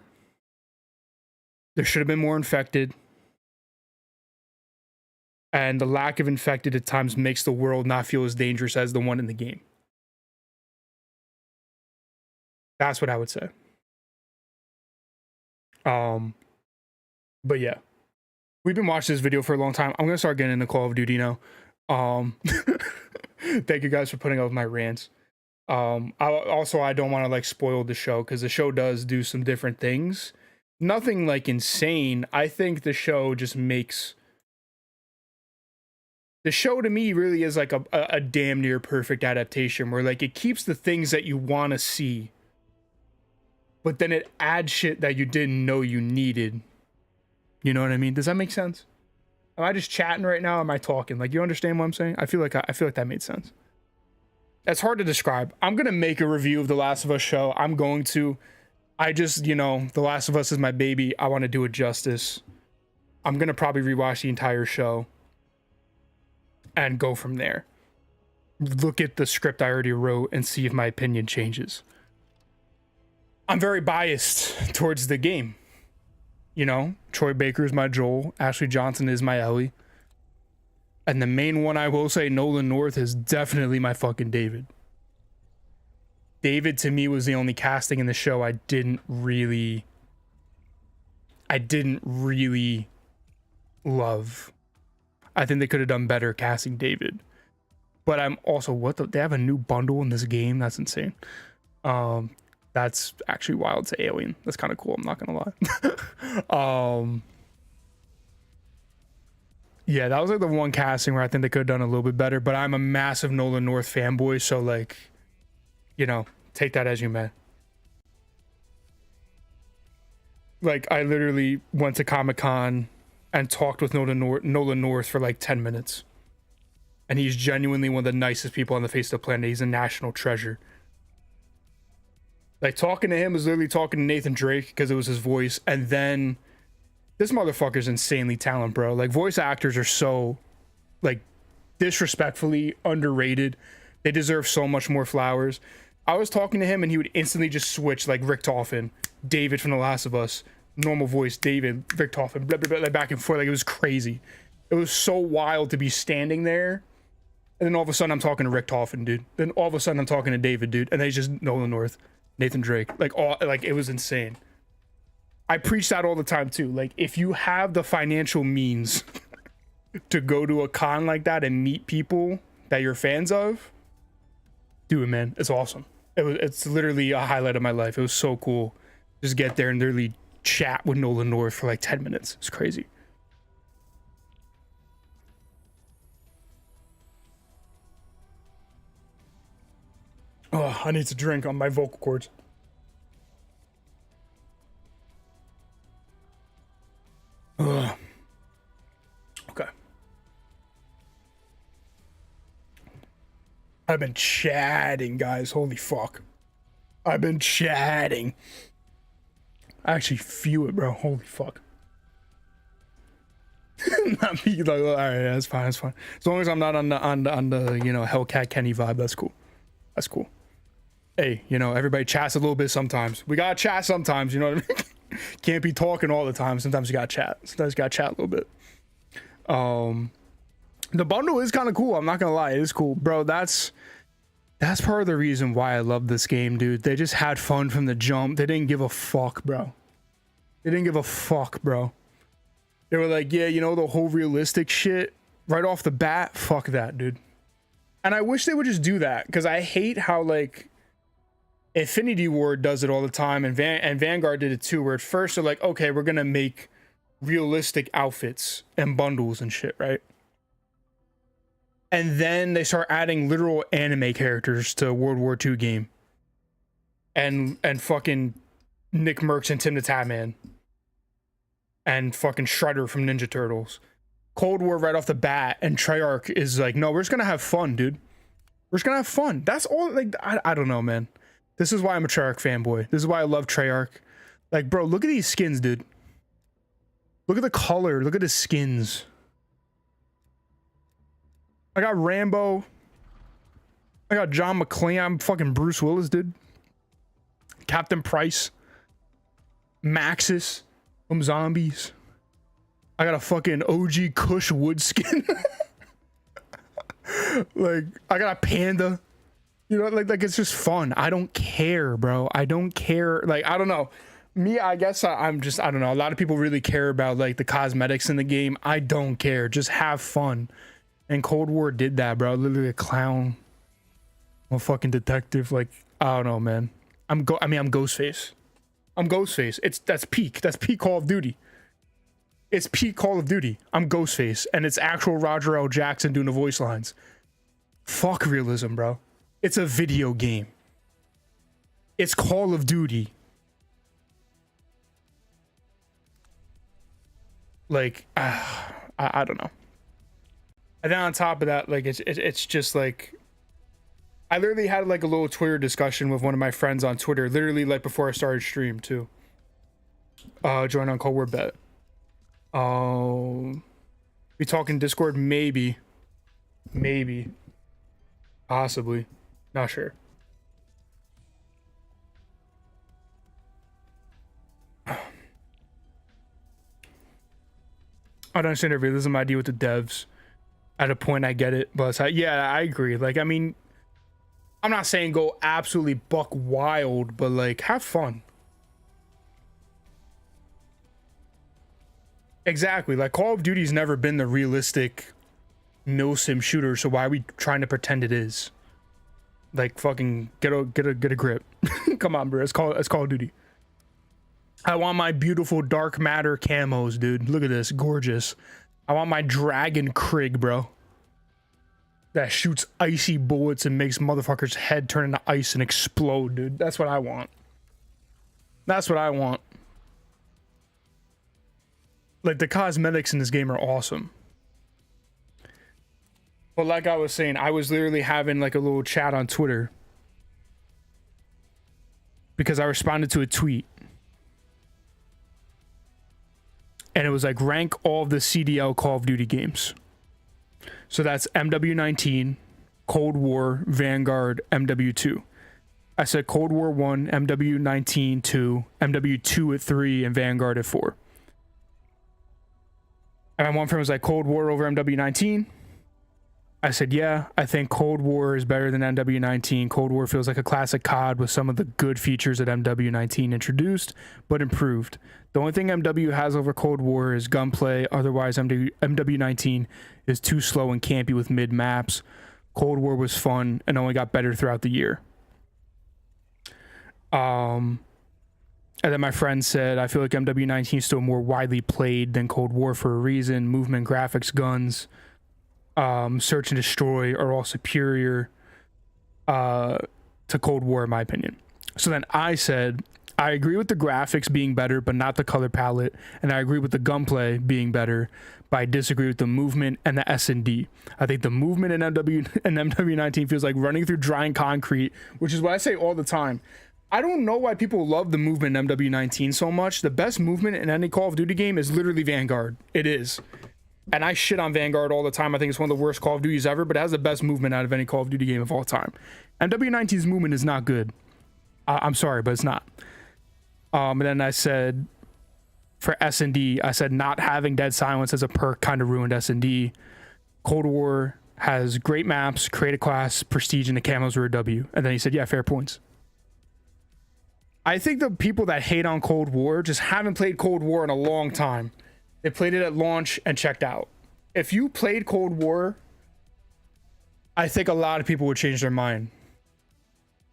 There should have been more infected. And the lack of infected at times makes the world not feel as dangerous as the one in the game. That's what I would say. But yeah, we've been watching this video for a long time. I'm gonna start getting into Call of Duty now. Thank you guys for putting up with my rants. I don't want to like spoil the show because the show does do some different things. Nothing like insane. I think the show just makes the show to me really is like a damn near perfect adaptation where like it keeps the things that you want to see, but then it adds shit that you didn't know you needed. You know what I mean? Does that make sense? Am I just chatting right now? Or am I talking? Like, you understand what I'm saying? I feel like that made sense. That's hard to describe. I'm gonna make a review of The Last of Us show. The Last of Us is my baby. I want to do it justice. I'm gonna probably rewatch the entire show and go from there. Look at the script I already wrote and see if my opinion changes. I'm very biased towards the game. You know, Troy Baker is my Joel. Ashley Johnson is my Ellie. And the main one I will say, Nolan North, is definitely my fucking David. David to me was the only casting in the show I didn't really love. I think they could have done better casting David. But I'm also, they have a new bundle in this game? That's insane. That's actually wild to Alien. That's kind of cool, I'm not gonna lie. Yeah, that was like the one casting where I think they could have done a little bit better, but I'm a massive Nolan North fanboy, so like, you know, take that as you may. Like, I literally went to Comic-Con and talked with Nolan North for like 10 minutes. And he's genuinely one of the nicest people on the face of the planet. He's a national treasure. Like, talking to him was literally talking to Nathan Drake because it was his voice. And then this motherfucker's insanely talented, bro. Like, voice actors are so, like, disrespectfully underrated. They deserve so much more flowers. I was talking to him and he would instantly just switch, like Rick Toffin, David from The Last of Us, normal voice, David, Rick Toffin, blah, blah, blah, like back and forth. Like, it was crazy. It was so wild to be standing there. And then all of a sudden I'm talking to Rick Toffin, dude. Then all of a sudden I'm talking to David, dude. And then he's just Nolan North, Nathan Drake. Like, it was insane. I preach that all the time too. Like, if you have the financial means to go to a con like that and meet people that you're fans of, do it, man. It's awesome. It's literally a highlight of my life. It was so cool. Just get there and literally chat with Nolan North for like 10 minutes. It's crazy. Oh, I need to drink on my vocal cords. Ugh. Okay. I've been chatting, guys. Holy fuck. I've been chatting. I actually feel it, bro. Holy fuck. Not me, like, all right, yeah, that's fine, that's fine. As long as I'm not on the you know, Hellcat Kenny vibe, that's cool. That's cool. Hey, you know, everybody chats a little bit sometimes. We gotta chat sometimes, you know what I mean? Can't be talking all the time. Sometimes you gotta chat. Sometimes you gotta chat a little bit. The bundle is kind of cool. I'm not gonna lie, it is cool, bro. That's part of the reason why I love this game, dude. They just had fun from the jump. They didn't give a fuck, bro. They didn't give a fuck, bro. They were like, yeah, you know, the whole realistic shit right off the bat. Fuck that, dude. And I wish they would just do that, because I hate how, like, Infinity Ward does it all the time, and Vanguard did it too, where at first they're like, okay, we're gonna make realistic outfits and bundles and shit, right? And then they start adding literal anime characters to World War II game. And fucking Nick Merckx and Tim the Tatman. And fucking Shredder from Ninja Turtles. Cold War right off the bat, and Treyarch is like, no, we're just gonna have fun, dude. We're just gonna have fun. That's all. Like, I don't know, man. This is why I'm a Treyarch fanboy. This is why I love Treyarch. Like, bro, look at these skins, dude. Look at the color. Look at the skins. I got Rambo. I got John McClane. I'm fucking Bruce Willis, dude. Captain Price. Maxis from Zombies. I got a fucking OG Kush wood skin. Like, I got a panda. You know, like it's just fun. I don't care, bro. I don't care. Like, I don't know. Me, I guess I'm just, I don't know. A lot of people really care about like the cosmetics in the game. I don't care. Just have fun. And Cold War did that, bro. Literally a clown. A fucking detective. Like, I don't know, man. I'm Ghostface. I'm Ghostface. That's peak. That's peak Call of Duty. It's peak Call of Duty. I'm Ghostface, and it's actual Roger L. Jackson doing the voice lines. Fuck realism, bro. It's a video game. It's Call of Duty. Like, I don't know. And then on top of that, like, it's just like, I literally had like a little Twitter discussion with one of my friends on Twitter, literally like before I started stream too. Join on Cold War Bet. We talking Discord? Maybe, possibly, not sure. I don't understand every realism idea with the devs. At a point, I get it, but yeah, I agree. Like, I mean, I'm not saying go absolutely buck wild, but like, have fun. Exactly. Like, Call of Duty's never been the realistic no sim shooter, so why are we trying to pretend it is? Like, fucking get a grip. Come on, bro. It's Call of Duty. I want my beautiful dark matter camos, dude. Look at this, gorgeous. I want my Dragon Krig, bro. That shoots icy bullets and makes motherfuckers' head turn into ice and explode, dude. That's what I want. That's what I want. Like, the cosmetics in this game are awesome. But like I was saying, I was literally having like a little chat on Twitter because I responded to a tweet. And it was like, rank all of the CDL Call of Duty games. So that's MW19, Cold War, Vanguard, MW2. I said Cold War 1, MW19 2, MW2 at 3, and Vanguard at 4. And one friend was like, Cold War over MW19. I said, yeah, I think Cold War is better than MW19. Cold War feels like a classic COD with some of the good features that MW19 introduced, but improved. The only thing MW has over Cold War is gunplay. Otherwise, MW19 is too slow and campy with mid maps. Cold War was fun and only got better throughout the year. And then my friend said, I feel like MW19 is still more widely played than Cold War for a reason. Movement, graphics, guns, search and destroy are all superior to Cold War, in my opinion. So then I said, I agree with the graphics being better, but not the color palette. And I agree with the gunplay being better, but I disagree with the movement and the S&D. I think the movement in MW19 feels like running through drying concrete, which is what I say all the time. I don't know why people love the movement in MW19 so much. The best movement in any Call of Duty game is literally Vanguard. It is. And I shit on Vanguard all the time. I think it's one of the worst Call of Duties ever, but it has the best movement out of any Call of Duty game of all time. MW19's movement is not good. I'm sorry, but it's not. And then I said, for S&D, I said not having Dead Silence as a perk kind of ruined S&D. Cold War has great maps, create a class, prestige, and the camos were a W. And then he said, yeah, fair points. I think the people that hate on Cold War just haven't played Cold War in a long time. They played it at launch and checked out. If you played Cold War, I think a lot of people would change their mind.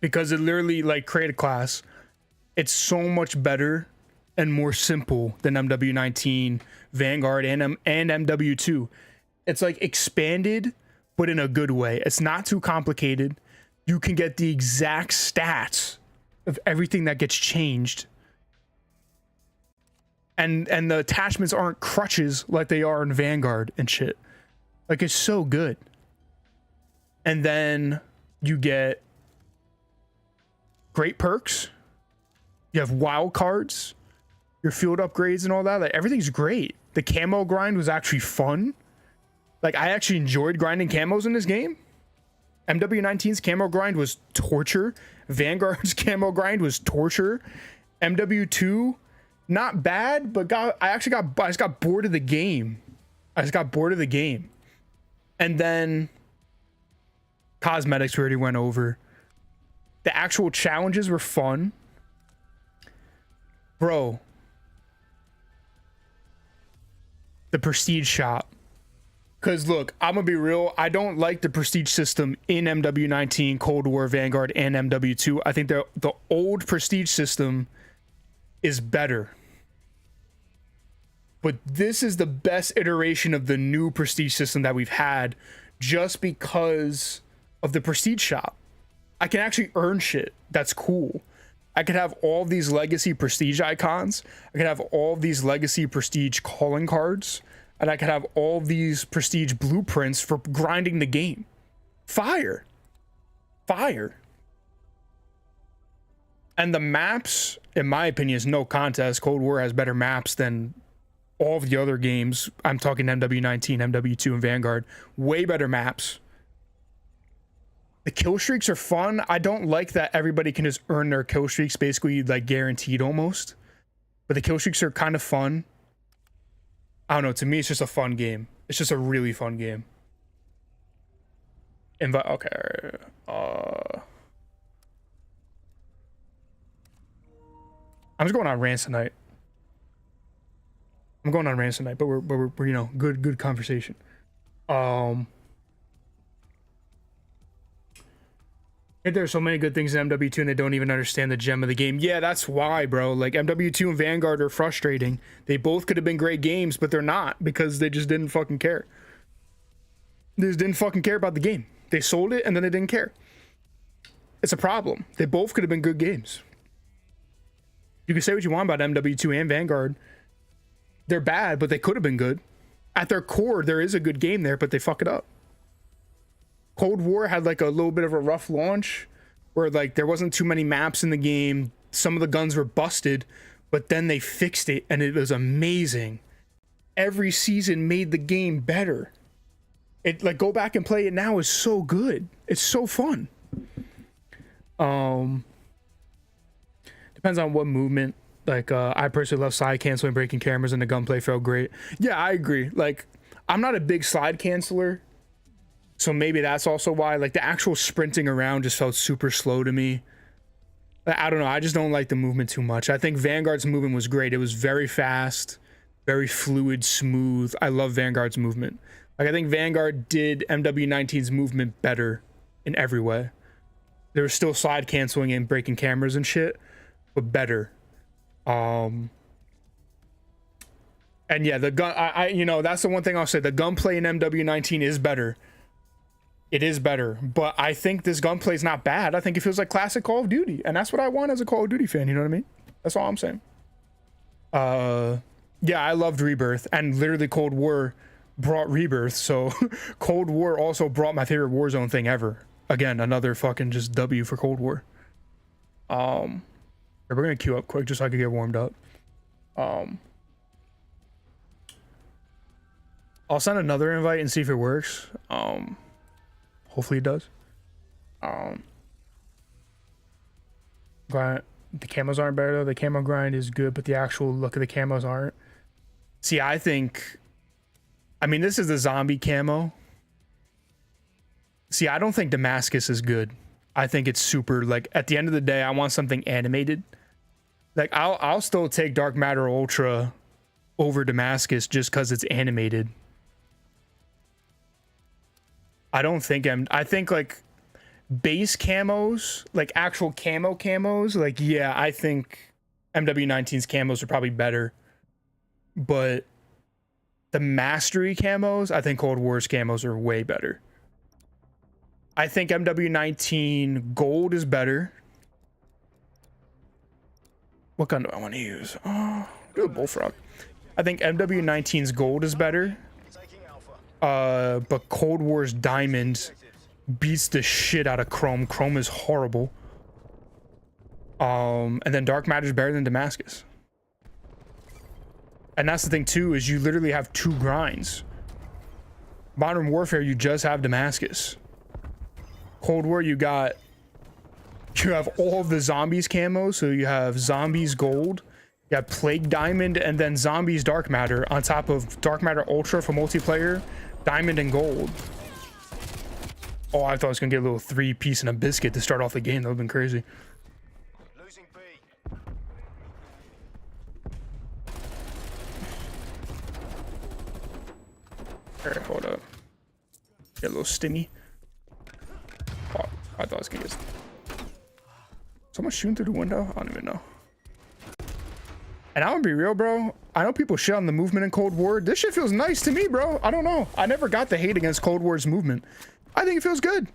Because it literally, like, create a class. It's so much better and more simple than MW19, Vanguard, and MW2. It's like expanded, but in a good way. It's not too complicated. You can get the exact stats of everything that gets changed. and the attachments aren't crutches like they are in Vanguard and shit. Like, it's so good. And then you get great perks. You have wild cards, your field upgrades and all that. Like, everything's great. The camo grind was actually fun. Like, I actually enjoyed grinding camos in this game. MW19's camo grind was torture. Vanguard's camo grind was torture. MW2, not bad, but I just got bored of the game. And then cosmetics we already went over. The actual challenges were fun. Bro. The prestige shop. Because look, I'm going to be real. I don't like the prestige system in MW19, Cold War, Vanguard, and MW2. I think the old prestige system is better. But this is the best iteration of the new prestige system that we've had just because of the prestige shop. I can actually earn shit. That's cool. I could have all these legacy prestige icons. I could have all these legacy prestige calling cards. And I could have all these prestige blueprints for grinding the game. Fire. And the maps, in my opinion, is no contest. Cold War has better maps than all of the other games. I'm talking MW19, MW2, and Vanguard. Way better maps. The kill streaks are fun. I don't like that everybody can just earn their kill streaks, basically like guaranteed almost. But the kill streaks are kind of fun. I don't know. To me, it's just a fun game. It's just a really fun game. Okay. I'm just going on rants tonight. But we're you know, good conversation. There's so many good things in MW2 and they don't even understand the gem of the game. Yeah, that's why, bro. Like, MW2 and Vanguard are frustrating. They both could have been great games, but they're not because they just didn't fucking care. They just didn't fucking care about the game. They sold it and then they didn't care. It's a problem. They both could have been good games. You can say what you want about MW2 and Vanguard. They're bad, but they could have been good. At their core, there is a good game there, but they fuck it up. Cold War had like a little bit of a rough launch where like there wasn't too many maps in the game. Some of the guns were busted, but then they fixed it and it was amazing. Every season made the game better. It like go back and play it now is so good. It's so fun. Depends on what movement. Like I personally love slide canceling, breaking cameras, and the gunplay felt great. Yeah, I agree. Like I'm not a big slide canceler. So maybe that's also why, like, the actual sprinting around just felt super slow to me. I don't know. I just don't like the movement too much. I think Vanguard's movement was great. It was very fast, very fluid, smooth. I love Vanguard's movement. Like, I think Vanguard did MW19's movement better in every way. There was still slide canceling and breaking cameras and shit, but better. And yeah, the gun, you know, that's the one thing I'll say. The gunplay in MW19 is better. It is better, but I think this gunplay is not bad. I think it feels like classic Call of Duty, and that's what I want as a Call of Duty fan. You know what I mean? That's all I'm saying. Yeah, I loved Rebirth, and literally Cold War brought Rebirth, so Cold War also brought my favorite Warzone thing ever. Again, another fucking just W for Cold War. We're gonna queue up quick just so I can get warmed up. I'll send another invite and see if it works. Hopefully it does. The camos aren't better though. The camo grind is good, but the actual look of the camos aren't. See, I mean, this is the zombie camo. See, I don't think Damascus is good. I think it's super, like, at the end of the day, I want something animated. Like, I'll still take Dark Matter Ultra over Damascus just because it's animated. I think like base camos, like actual camos, like, yeah, I think MW19's camos are probably better. But the mastery camos, I think Cold War's camos are way better. I think MW19 gold is better. What gun do I want to use? Oh, do a bullfrog. I think MW19's gold is better. But Cold War's diamond beats the shit out of Chrome. Chrome is horrible. And then Dark Matter's better than Damascus. And that's the thing too, is you literally have 2 grinds. Modern Warfare, you just have Damascus. Cold War, you have all of the zombies camo, so you have zombies gold, you have Plague Diamond, and then zombies Dark Matter on top of Dark Matter Ultra for multiplayer, diamond and gold. Oh, I thought I was gonna get a little 3-piece and a biscuit to start off the game. That would've been crazy. Losing B. All right, hold up. Get a little stimmy. Oh, I thought I was gonna get someone shooting through the window. I don't even know. And I'm gonna be real, bro. I know people shit on the movement in Cold War. This shit feels nice to me, bro. I don't know. I never got the hate against Cold War's movement. I think it feels good.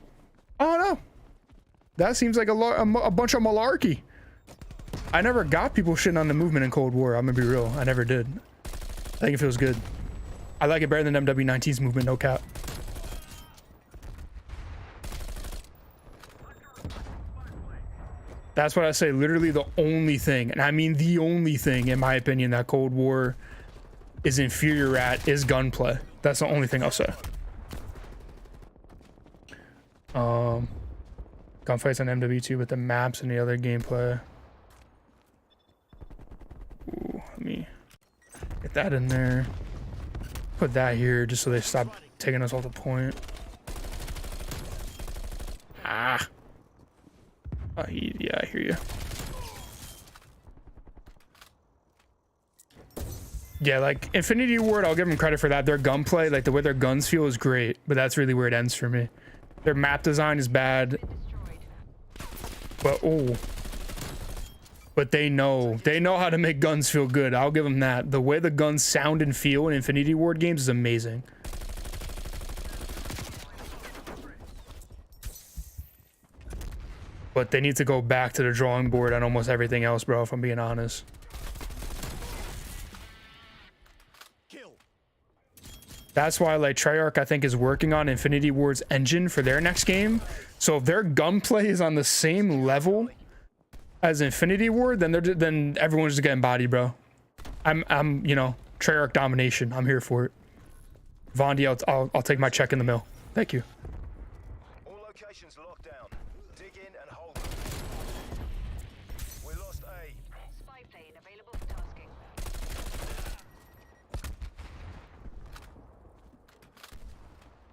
I don't know. That seems like a bunch of malarkey. I never got people shitting on the movement in Cold War. I'm gonna be real. I never did. I think it feels good. I like it better than MW19's movement, no cap. That's what I say. Literally the only thing, and I mean the only thing, in my opinion, that Cold War is inferior at is gunplay. That's the only thing I'll say. Gunfights on MW2, but the maps and the other gameplay. Ooh, let me get that in there. Put that here just so they stop taking us off the point. Ah. Oh, yeah, I hear you. Yeah, like Infinity Ward, I'll give them credit for that. Their gunplay, like the way their guns feel, is great, but that's really where it ends for me. Their map design is bad, but but they know how to make guns feel good. I'll give them that. The way the guns sound and feel in Infinity Ward games is amazing. But they need to go back to the drawing board on almost everything else, bro, if I'm being honest. That's why, like, Treyarch, I think, is working on Infinity Ward's engine for their next game. So if their gunplay is on the same level as Infinity Ward, then everyone's just getting bodied, bro. I'm you know, Treyarch domination. I'm here for it. Vondi, I'll take my check in the mail. Thank you. All locations locked down. Dig in and hold them. We lost A. Spy plane available for tasking.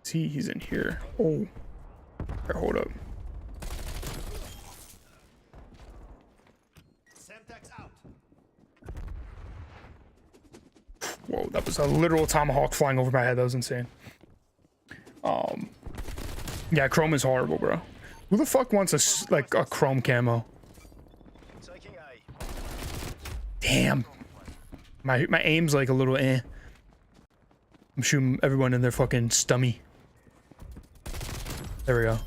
See, he's in here. Oh. Here, hold up. Whoa, that was a literal tomahawk flying over my head. That was insane. Yeah, Chrome is horrible, bro. Who the fuck wants a Chrome camo? Taking A. Damn. My aim's like a little eh. I'm shooting everyone in their fucking stummy. There we go.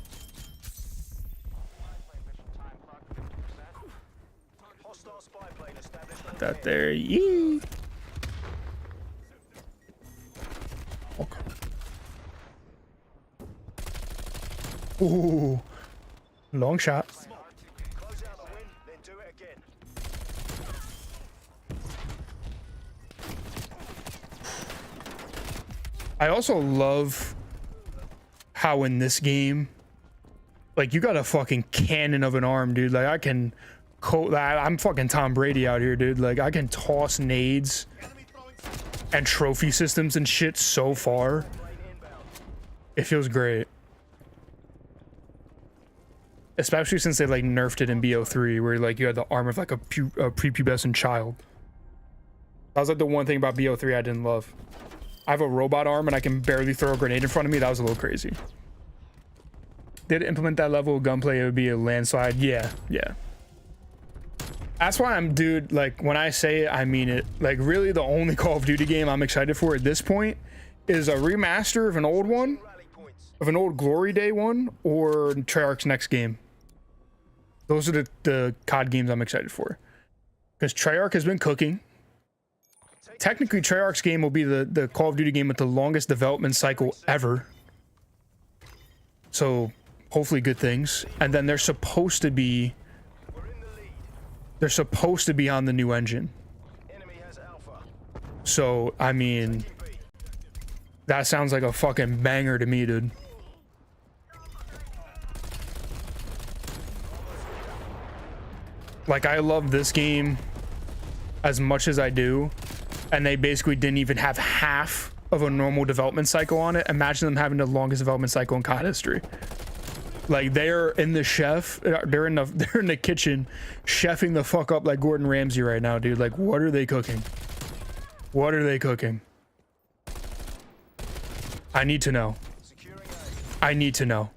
Hostile spy plane established. Put that there. Yee. Okay. Ooh. Long shot. Close out the win, then do it again. I also love how in this game, like, you got a fucking cannon of an arm, dude. Like, I can I'm fucking Tom Brady out here, dude. Like, I can toss nades and trophy systems and shit so far. It feels great. Especially since they, like, nerfed it in BO3, where, like, you had the arm of, like, a prepubescent child. That was, like, the one thing about BO3 I didn't love. I have a robot arm and I can barely throw a grenade in front of me. That was a little crazy. Did it implement that level of gunplay, it would be a landslide. Yeah. That's why I'm, dude, like, when I say it, I mean it. Like, really, the only Call of Duty game I'm excited for at this point is a remaster of an old one, of an old Glory Day one, or Treyarch's next game. Those are the COD games I'm excited for. Because Treyarch has been cooking. technically Treyarch's game will be the Call of Duty game with the longest development cycle ever. So hopefully good things. And then they're supposed to be on the new engine. So I mean, that sounds like a fucking banger to me, dude. Like, I love this game as much as I do, and they basically didn't even have half of a normal development cycle on it. Imagine them having the longest development cycle in COD history. Like, they're in the they're in the kitchen chefing the fuck up like Gordon Ramsay right now, dude. Like, what are they cooking? What are they cooking? I need to know. I need to know.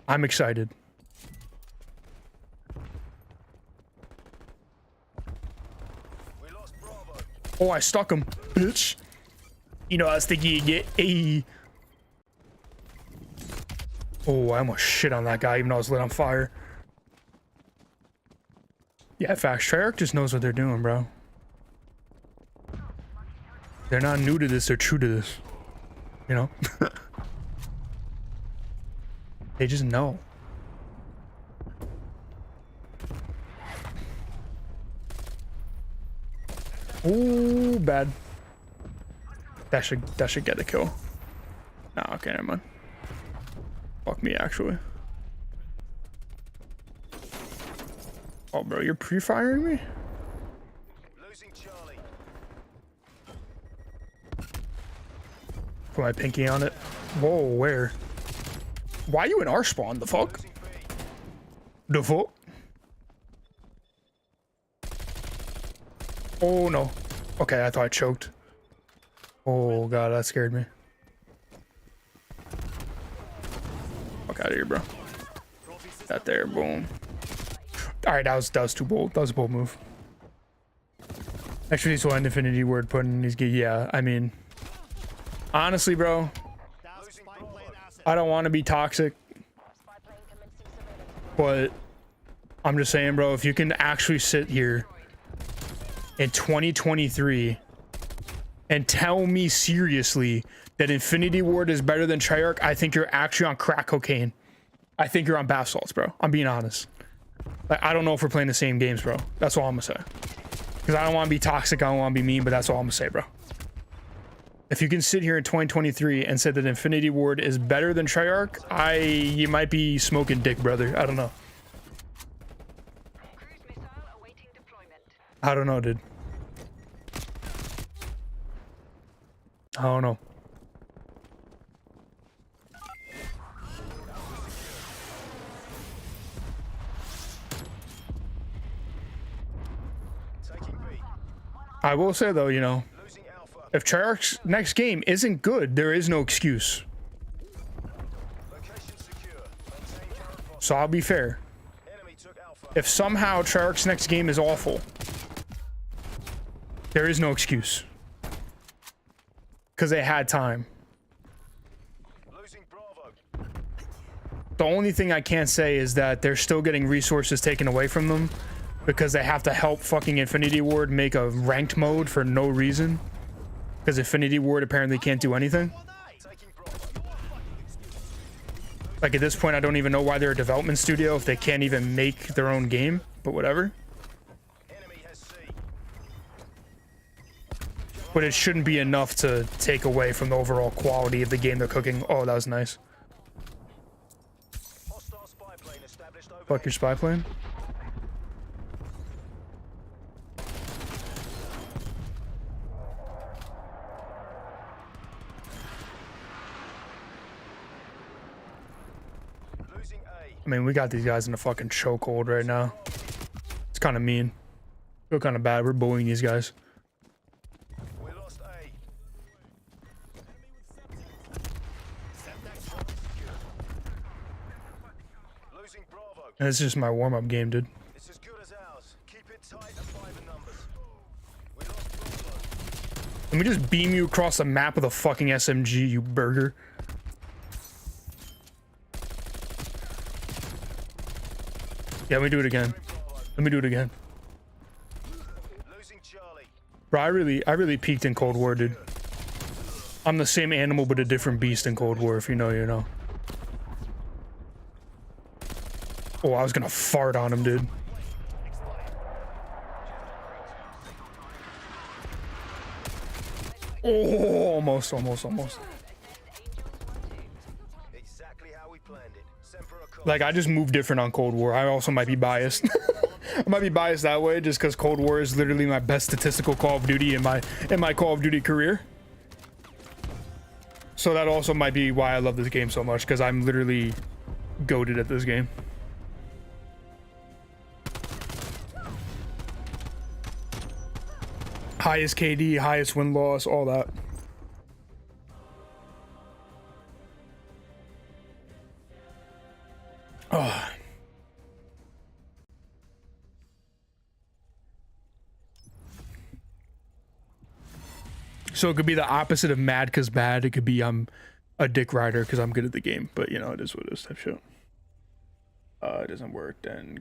I'm excited. Oh, I stuck him, bitch. You know, I was thinking you get a. Oh, I almost shit on that guy, even though I was lit on fire. Yeah, facts. Treyarch just knows what they're doing, bro. They're not new to this, they're true to this. You know? They just know. Ooh, bad. That should get the kill. Nah, okay, never mind. Fuck me, actually. Oh, bro, you're pre-firing me? Losing Charlie. Put my pinky on it. Whoa, where? Why are you in our spawn? The fuck? The fuck? Oh no. Okay, I thought I choked. Oh god, that scared me. Fuck out of here, bro. That there, boom. Alright, that was too bold. That was a bold move. Actually, so Infinity Ward putting in these gigs. Yeah, I mean, honestly, bro, I don't want to be toxic, but I'm just saying, bro, if you can actually sit here in 2023 and tell me seriously that Infinity Ward is better than Treyarch, I think you're actually on crack cocaine. I think you're on bath salts, bro. I'm being honest. Like, I don't know if we're playing the same games, bro. That's all I'm gonna say. Because I don't want to be toxic, I don't want to be mean, but that's all I'm gonna say, bro. If you can sit here in 2023 and say that Infinity Ward is better than Treyarch, you might be smoking dick, brother. I don't know. Cruise missile awaiting deployment. I don't know, dude. I don't know. I will say though, you know, if Treyarch's next game isn't good, there is no excuse. So I'll be fair. If somehow Treyarch's next game is awful, there is no excuse. Because they had time. The only thing I can't say is that they're still getting resources taken away from them because they have to help fucking Infinity Ward make a ranked mode for no reason. Because Infinity Ward apparently can't do anything. Like, at this point, I don't even know why they're a development studio if they can't even make their own game, but whatever. But it shouldn't be enough to take away from the overall quality of the game they're cooking. Oh, that was nice. Fuck your spy plane. I mean, we got these guys in a fucking chokehold right now. It's kind of mean. I feel kind of bad. We're bullying these guys. We lost A. Losing Bravo. And it's just my warm-up game, dude. It's as good as ours. Keep it tight and 5 in numbers. We lost Bravo. Let me just beam you across the map with a fucking SMG, you burger. Yeah, let me do it again. Let me do it again. Losing Charlie. Bro, I really peaked in Cold War, dude. I'm the same animal but a different beast in Cold War, if you know, you know. Oh, I was gonna fart on him, dude. Oh, almost. Exactly how we planned it. Semper Ancora. Like, I just move different on Cold War. I also might be biased. I might be biased that way just because Cold War is literally my best statistical Call of Duty in my Call of Duty career. So that also might be why I love this game so much, because I'm literally goated at this game. Highest KD, highest win-loss, all that. Oh. So it could be the opposite of mad because bad. It could be I'm a dick rider because I'm good at the game. But you know, it is what it is type shit. It doesn't work. Then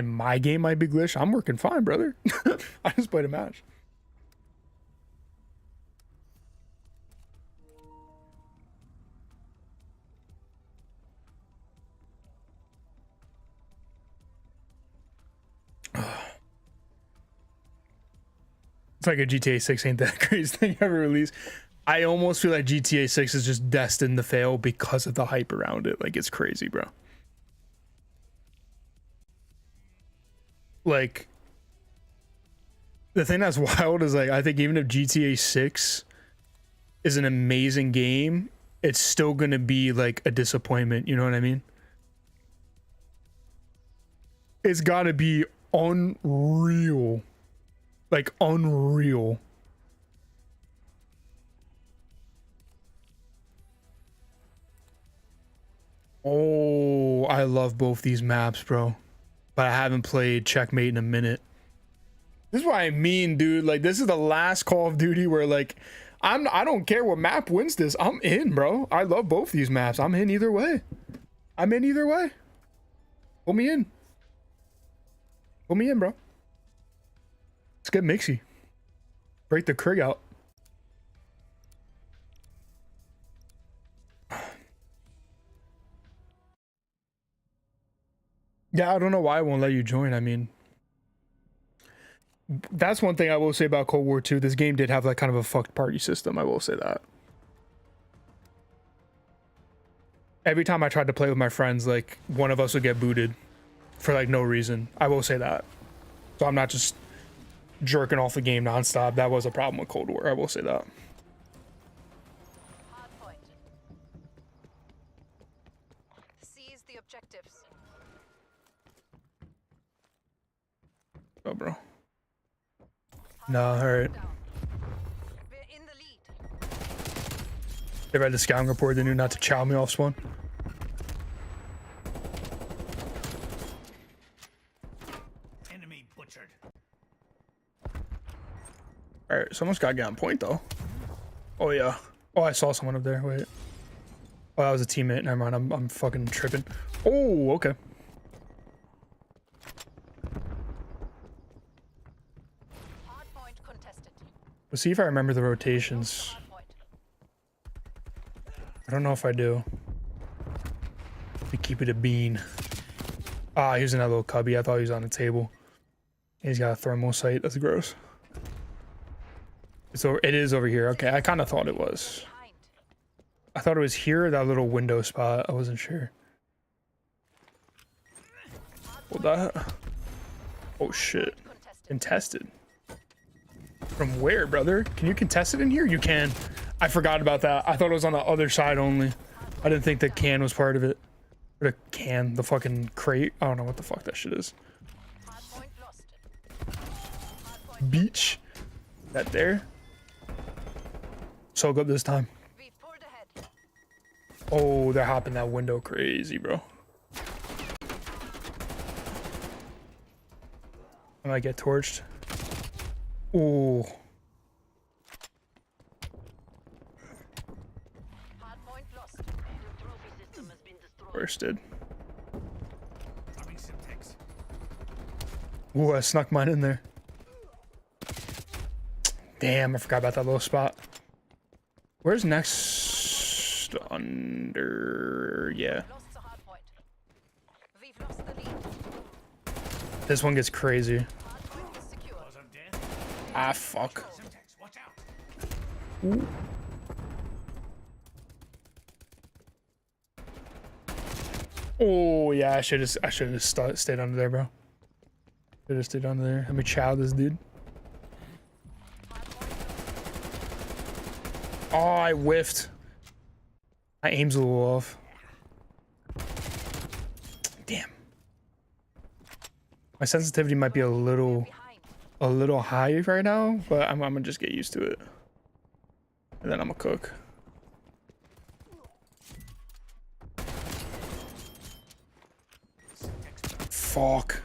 my game might be glitched. I'm working fine, brother. I just played a match. It's like a GTA 6 ain't that crazy thing ever released. I almost feel like GTA 6 is just destined to fail because of the hype around it. Like, it's crazy, bro. Like, the thing that's wild is, like, I think even if GTA 6 is an amazing game, it's still gonna be like a disappointment. You know what I mean? It's gotta be unreal. Like, unreal. Oh, I love both these maps, bro. But I haven't played Checkmate in a minute. This is what I mean, dude. Like, this is the last Call of Duty where, like, I don't care what map wins this. I'm in, bro. I love both these maps. I'm in either way. I'm in either way. Pull me in. Pull me in, bro. Let's get mixy. Break the Krig out. Yeah, I don't know why I won't let you join. I mean, that's one thing I will say about Cold War 2. This game did have like kind of a fucked party system. I will say that. Every time I tried to play with my friends, like, one of us would get booted for like no reason. I will say that. So I'm not just jerking off the game nonstop. That was a problem with Cold War. I will say that. Hardpoint. Seize the objectives. Oh, bro. No, alright. Down. We're in the lead. They read the scouting report. They knew not to chow me off spawn. Enemy butchered. Alright, someone's got to get on point, though. Oh, yeah. Oh, I saw someone up there. Wait. Oh, that was a teammate. Never mind. I'm fucking tripping. Oh, okay. Hardpoint contested. Let's see if I remember the rotations. Hardpoint. I don't know if I do. To keep it a bean. Ah, he was in that little cubby. I thought he was on the table. He's got a thermal sight. That's gross. It's over. It is over here. Okay, I kind of thought it was. Behind. I thought it was here, that little window spot. I wasn't sure. What that? Oh shit. Contested. Contested. From where, brother? Can you contest it in here? You can. I forgot about that. I thought it was on the other side only. I didn't think the can was part of it. Or the can, the fucking crate. I don't know what the fuck that shit is. Hardpoint lost. Hardpoint Beach. That there? Soak up this time. we pulled ahead. Oh, they're hopping that window crazy, bro. I might get torched. Ooh. Hardpoint lost. The trophy system has been destroyed. Bursted. Having syntax. Ooh, I snuck mine in there. Damn, I forgot about that little spot. Where's next? Under... Yeah. Lost the hard point. We've lost the lead. This one gets crazy. Hard point is secure. Ah, fuck. Watch out. Ooh. Oh, yeah, I should have stayed under there, bro. Should have stayed under there. Let me chow this dude. Oh, I whiffed. My aim's a little off. Damn. My sensitivity might be a little high right now, but I'm gonna just get used to it. And then I'm gonna cook. Fuck.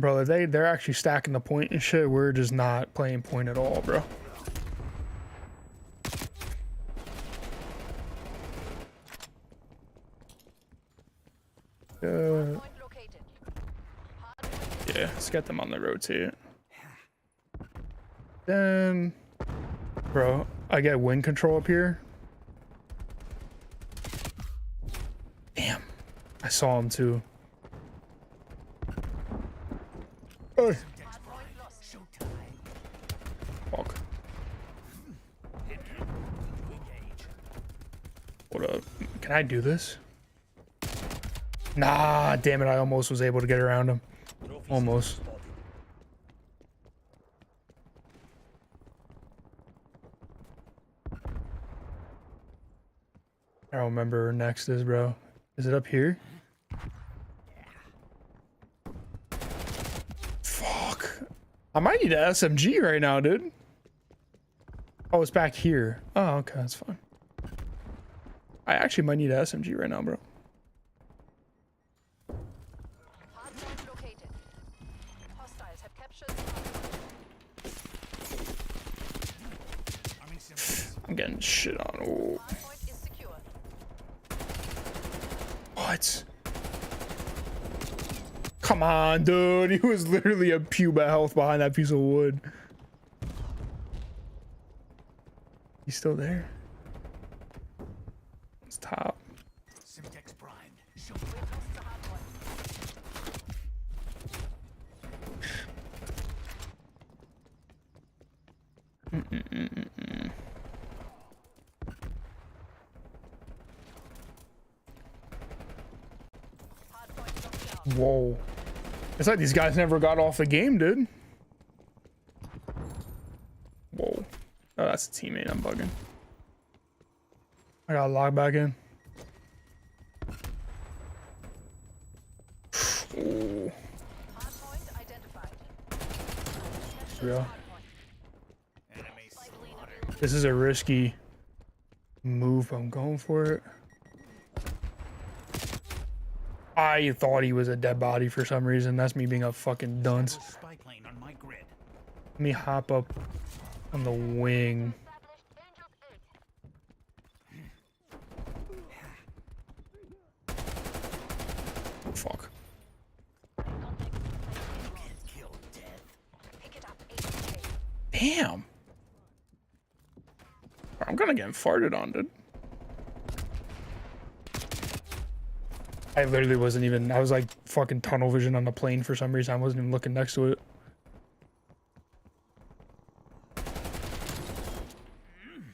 Bro, they're actually stacking the point and shit. We're just not playing point at all, bro. Yeah, let's get them on the rotate. Then, bro, I get wind control up here. Damn, I saw him too. Hey. Fuck. What up? Can I do this? Nah, damn it, I almost was able to get around him. Almost. I don't remember where next is, bro. Is it up here? Fuck. I might need an SMG right now, dude. Oh, it's back here. Oh, okay, that's fine. I actually might need an SMG right now, bro. Hardpoint located. Hostiles have captured. I'm getting shit on. Oh. Hardpoint is secure. What? Come on, dude. He was literally a puba health behind that piece of wood. He's still there. It's top. Simtex primed. We've lost the hardpoint. Hardpoint locked down. Whoa. It's like these guys never got off the game, dude. Whoa. Oh, that's a teammate. I'm bugging. I gotta log back in. Ooh. Hardpoint identified. Yeah. Enemy slaughtered. This is a risky move. I'm going for it. I thought he was a dead body for some reason. That's me being a fucking dunce. Spy plane on my grid. Let me hop up on the wing. Fuck. Kill death. Pick it up. ATOP. Damn. I'm gonna get farted on, dude. I literally wasn't even, I was like fucking tunnel vision on the plane for some reason. I wasn't even looking next to it.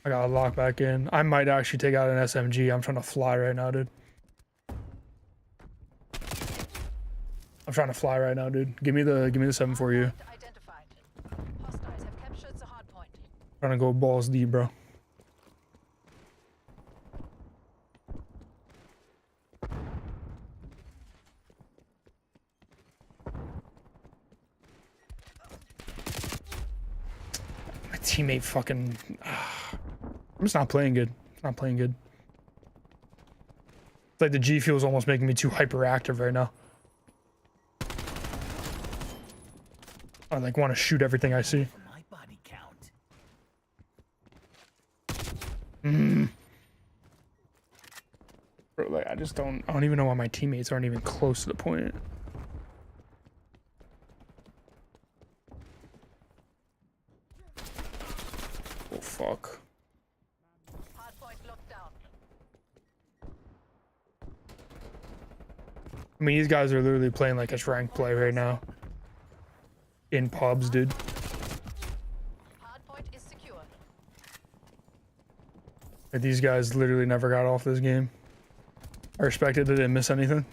I gotta lock back in. I might actually take out an SMG. I'm trying to fly right now, dude. I'm trying to fly right now, dude. Give me the 7 for you. Identified. Hostiles have captured the hardpoint. Trying to go balls deep, bro. My teammate fucking... I'm just not playing good. It's not playing good. It's like the G Fuel's almost making me too hyperactive right now. I like want to shoot everything I see. For my body count. Bro, like I don't even know why my teammates aren't even close to the point. fuck. Hardpoint locked down. I mean, these guys are literally playing like it's ranked play right now. In pubs, dude. Hardpoint is secure. Like, these guys literally never got off this game. I respect it, they didn't miss anything.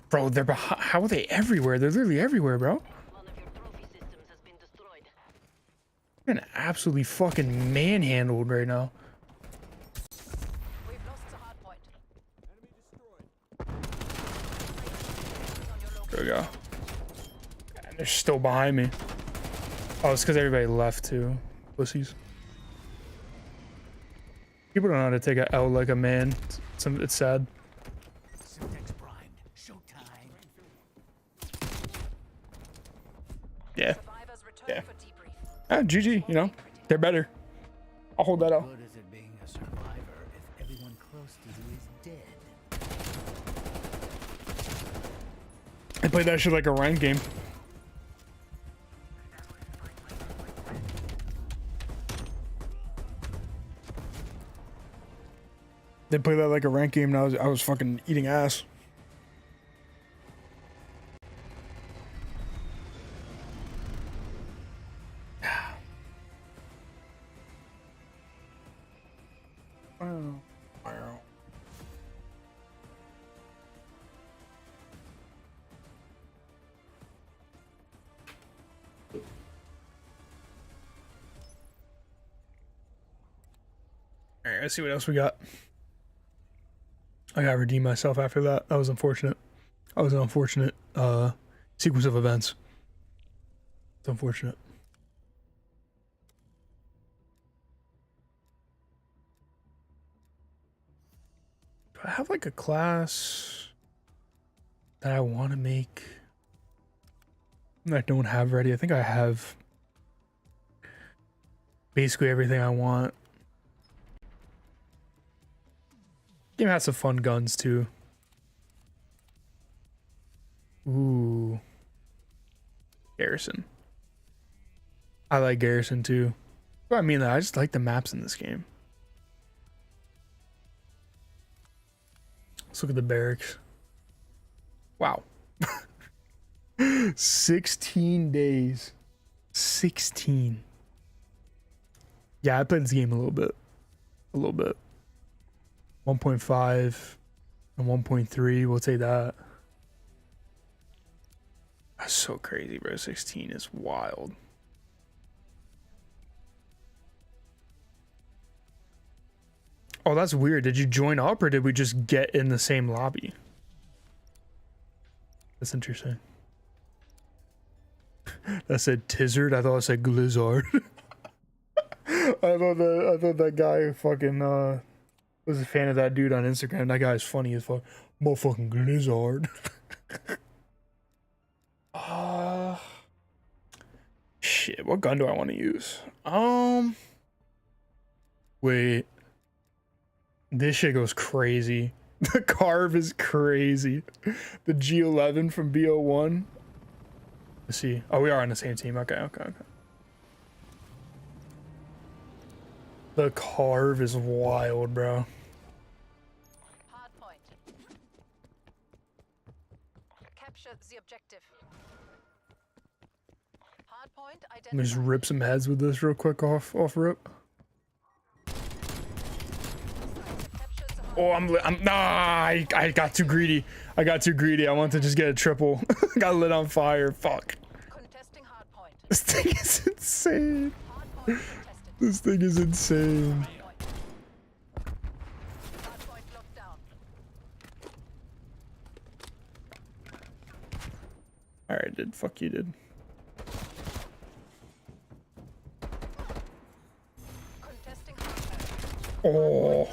Bro, they're behind. How are they everywhere? They're literally everywhere, bro. One of your trophy systems has been destroyed. Getting absolutely fucking manhandled right now. We've lost the hardpoint. There we go. And they're still behind me. Oh, it's because everybody left too. Pussies. People don't know how to take a L like a man. It's sad. Yeah. Survivors return Yeah. for debrief. Ah, GG, you know, they're better. I'll hold that out. Good is it being a survivor if everyone close to you is dead? I played that shit like a ranked game. They played that like a ranked game and I was fucking eating ass. Alright, let's see what else we got. I gotta redeem myself after that. That was unfortunate. That was an unfortunate sequence of events. It's unfortunate. Do I have like a class that I want to make that I don't have ready? I think I have basically everything I want. Game has some fun guns too. Ooh. Garrison. I like Garrison too. But I mean, I just like the maps in this game. Let's look at the barracks. Wow. 16 days. 16. Yeah, I played this game a little bit. A little bit. 1.5 and 1.3, we'll take that. That's so crazy, bro. 16 is wild. Oh, that's weird. Did you join up or did we just get in the same lobby? That's interesting. That said Tizzard. I thought it said Glizzard. I thought that guy fucking was a fan of that dude on Instagram. That guy's funny as fuck. Motherfucking Glizzard. Shit, what gun do I want to use? Wait. This shit goes crazy. The carve is crazy. The G11 from BO1. Let's see. Oh, we are on the same team. Okay. The carve is wild, bro. Hardpoint. Capture the objective. Hardpoint Let me just identified. rip some heads with this real quick off rip. Oh, I got too greedy. I want to just get a triple. Got lit on fire. Fuck. Contesting hardpoint. This thing is insane. Hardpoint contested. This thing is insane. Hardpoint locked down. Alright, dude. Fuck you, dude. Contesting hardpoint. Oh.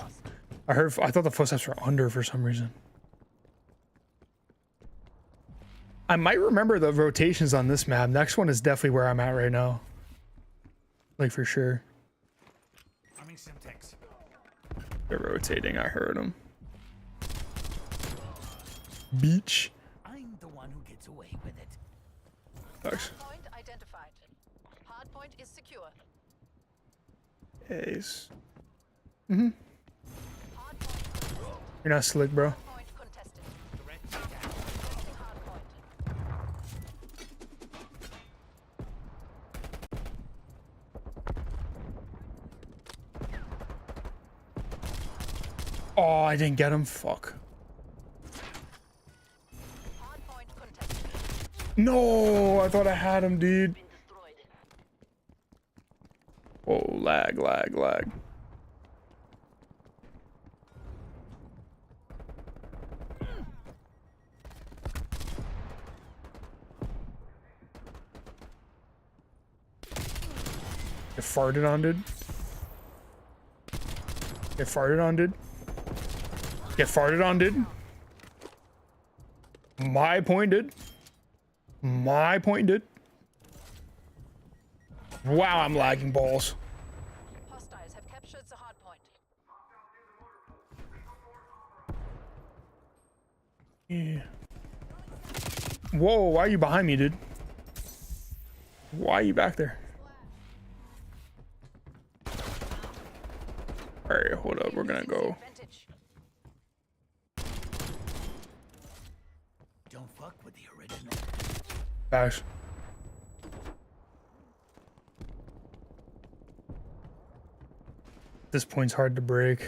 I thought the footsteps were under for some reason. I might remember the rotations on this map. Next one is definitely where I'm at right now. Like for sure. They're rotating. I heard them. Beach. I'm the one who gets away with it. Thanks. Point identified. Hardpoint is secure. Ace. Hardpoint contested. You're not slick, bro. Point contested. Contesting hardpoint. Oh, I didn't get him. Fuck. Hardpoint contested. No, I thought I had him, dude. Been destroyed. Oh, lag, lag, lag. Get farted on, dude. Get farted on, dude. Get farted on, dude. My point, dude. My point, dude. Wow, I'm lagging balls. Hostiles have captured the hardpoint. Yeah. Whoa, why are you behind me, dude? Why are you back there? Alright, hold up. We're gonna go. Advantage. Don't fuck with the original. Bash. This point's hard to break.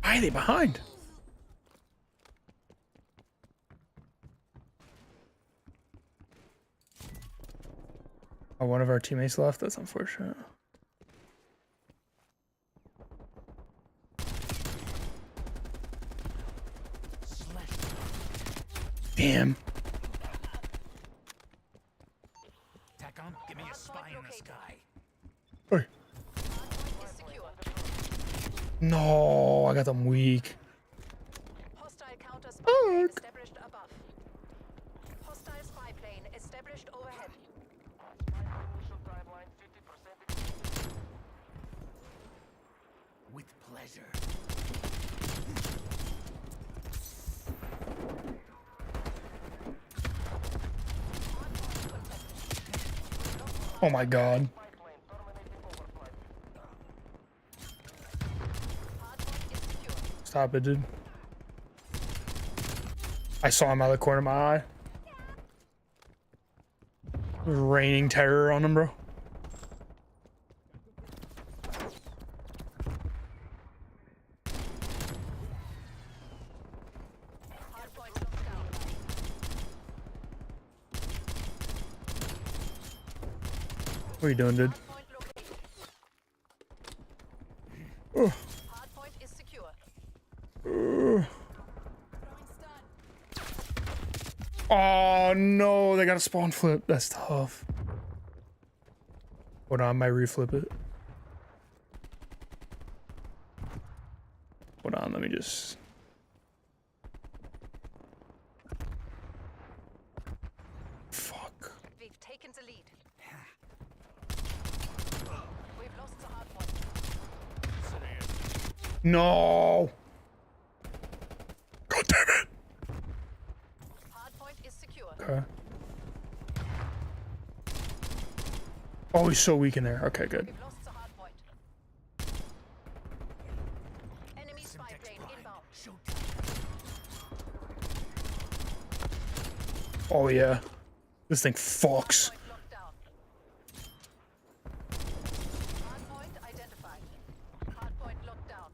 Why are they behind? Oh, one of our teammates left. That's unfortunate. Damn. TACOM, give me a spy in the sky. Hey. Hardpoint is secure. No, I got them weak. Hostile counter spy plane established above. Hostile spy plane established overhead. With pleasure. Oh my god. Hardpoint is secure. Stop it, dude. I saw him out of the corner of my eye. Raining terror on him, bro. Hardpoint locked down. What are you doing, dude? Hardpoint located. Oh. Hardpoint is secure. Oh no, they got a spawn flip. That's tough. Hold on, I might reflip it. Hold on, let me just. Fuck. We've taken the lead. We've lost the hardpoint. No. God damn it. Hardpoint is secure. Okay. Oh, he's so weak in there. Okay, good. We've lost the hardpoint. Enemy spy plane inbound. Oh yeah. This thing fucks. Hardpoint locked down. Hardpoint identified. Hardpoint locked down.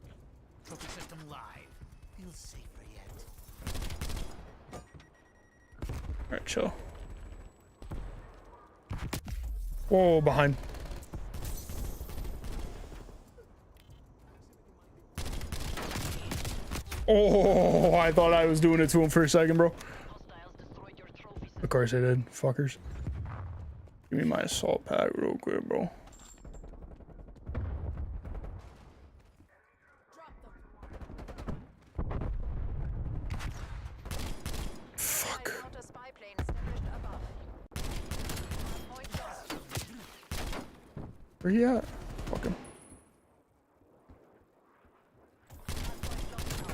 Trophy system live. Feels safer yet. Alright, chill. Whoa, behind. Oh, I thought I was doing it to him for a second, bro. Hostiles destroyed your trophy system. Of course I did, fuckers. Give me my assault pack real quick, bro. Fuck. Counter spy plane established above. Hardpoint lost. Where he at? Fuck him. Hardpoint locked down.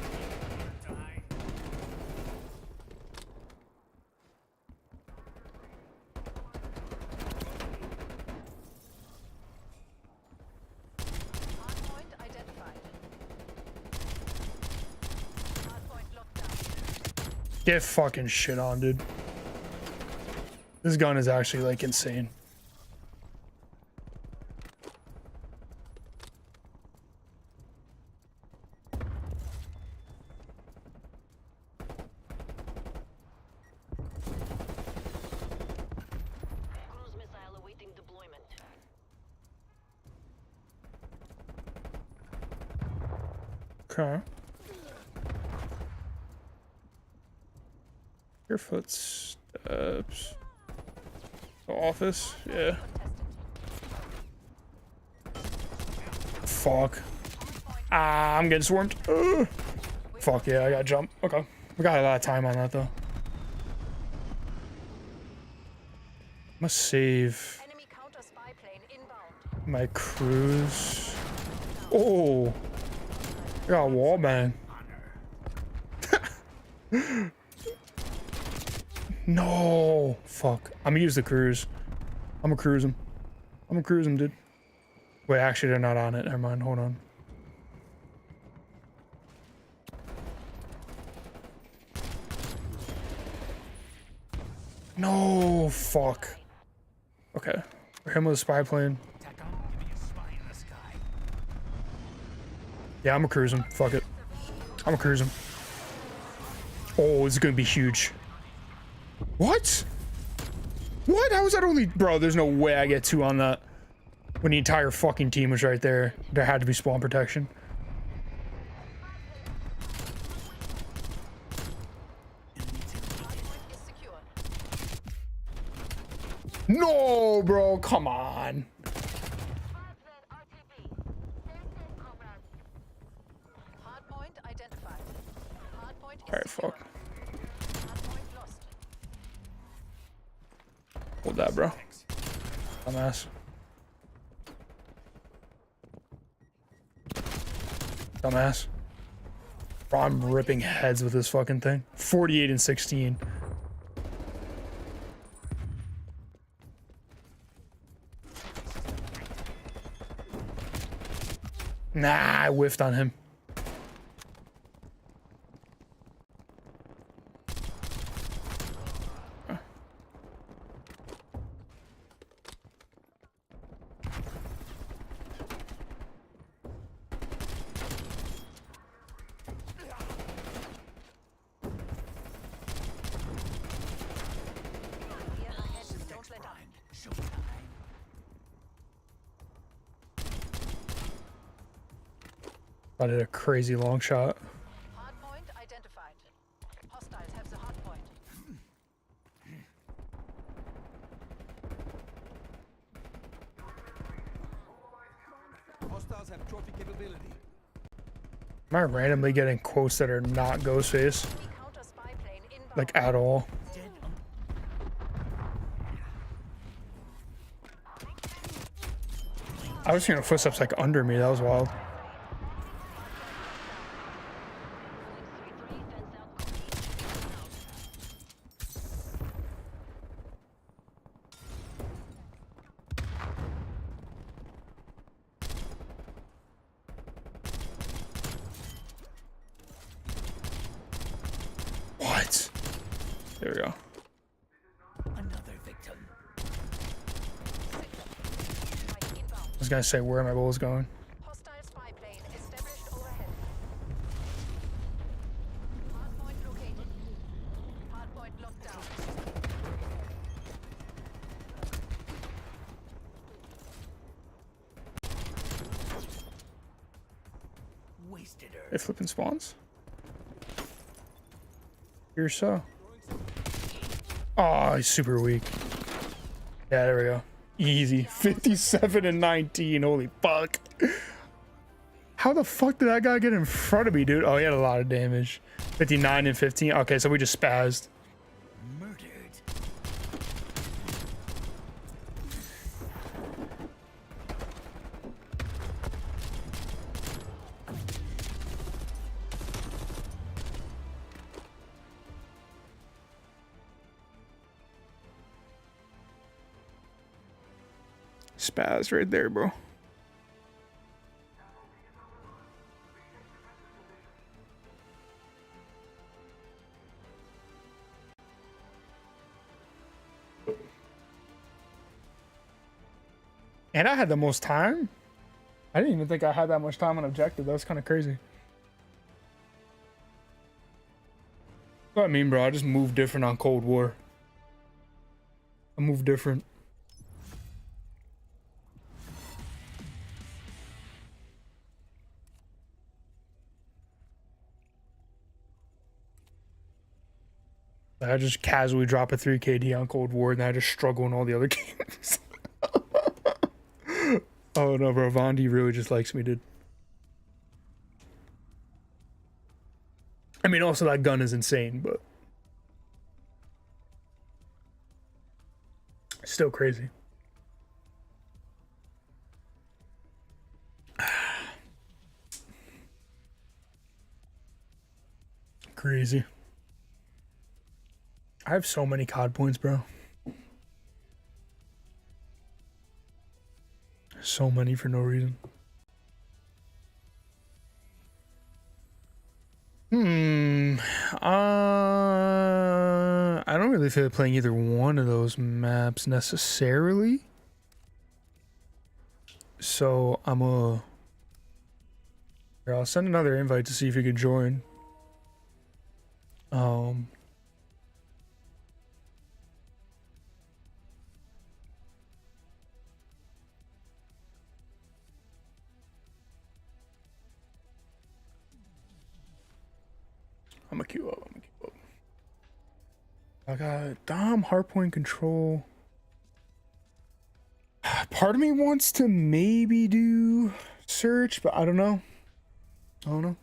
Get fucking shit on, dude. This gun is actually like insane. Cruise missile awaiting deployment. Okay. Your footsteps. The office? Yeah. Fuck. Ah, I'm getting swarmed. Ugh. Fuck yeah, I gotta jump. Okay. We got a lot of time on that though. Must save Enemy counter spy plane inbound. my cruise. Oh. I got a wall bang. No. Fuck. I'm gonna use the cruise. I'm gonna cruise him. I'm gonna cruise him, dude. Wait, actually, they're not on it. Never mind. Hold on. No. Fuck. Okay. We're him with a spy plane. TACOM, give me a spy in the sky. Yeah, I'm gonna cruise him. Fuck it. I'm gonna cruise him. Oh, this is gonna be huge. What? What? How was that only... Bro, there's no way I get 2 on that. When the entire fucking team was right there. There had to be spawn protection. Hardpoint is secure. No, bro. Come on. Hardpoint identified. Hardpoint is Alright, secure. fuck. Hardpoint lost. Hold that, bro. Dumbass. Dumbass. Bro, I'm ripping heads with this fucking thing. 48 and 16. Nah, I whiffed on him. Don't let up. I did a crazy long shot. Hardpoint identified. Hostiles have the hardpoint. Hostiles have trophy capability. Am I randomly getting quotes that are not Ghostface? Enemy counter spy plane inbound. Like, at all? Dead. I was hearing footsteps like under me. That was wild. What? There we go. Another victim. Inbound. I was gonna say where my bull's going. Hostile spy plane established overhead. Hardpoint located. Hardpoint locked down. Wasted her. They flipping spawns. Here so. Oh, he's super weak. Yeah, there we go. Easy. 57 and 19. Holy fuck. How the fuck did that guy get in front of me, dude? Oh, he had a lot of damage. 59 and 15. Okay, so we just spazzed. Murdered. Spaz right there, bro. And I had the most time. I didn't even think I had that much time on objective. That was kind of crazy. That's what I mean, bro. I just move different on Cold War. I move different. I just casually drop a 3 KD on Cold War, and I just struggle in all the other games. Oh no, bro. Vondi really just likes me, dude. I mean, also that gun is insane, but still crazy. Crazy. I have so many COD points, bro. So many for no reason. I don't really feel like playing either one of those maps necessarily. So here, I'll send another invite to see if you can join. I'm gonna queue up. I got Dom hardpoint control. Part of me wants to maybe do search, but I don't know. I'm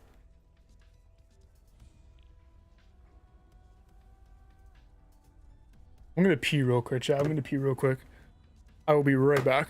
gonna pee real quick, chat. I'm gonna pee real quick. I will be right back.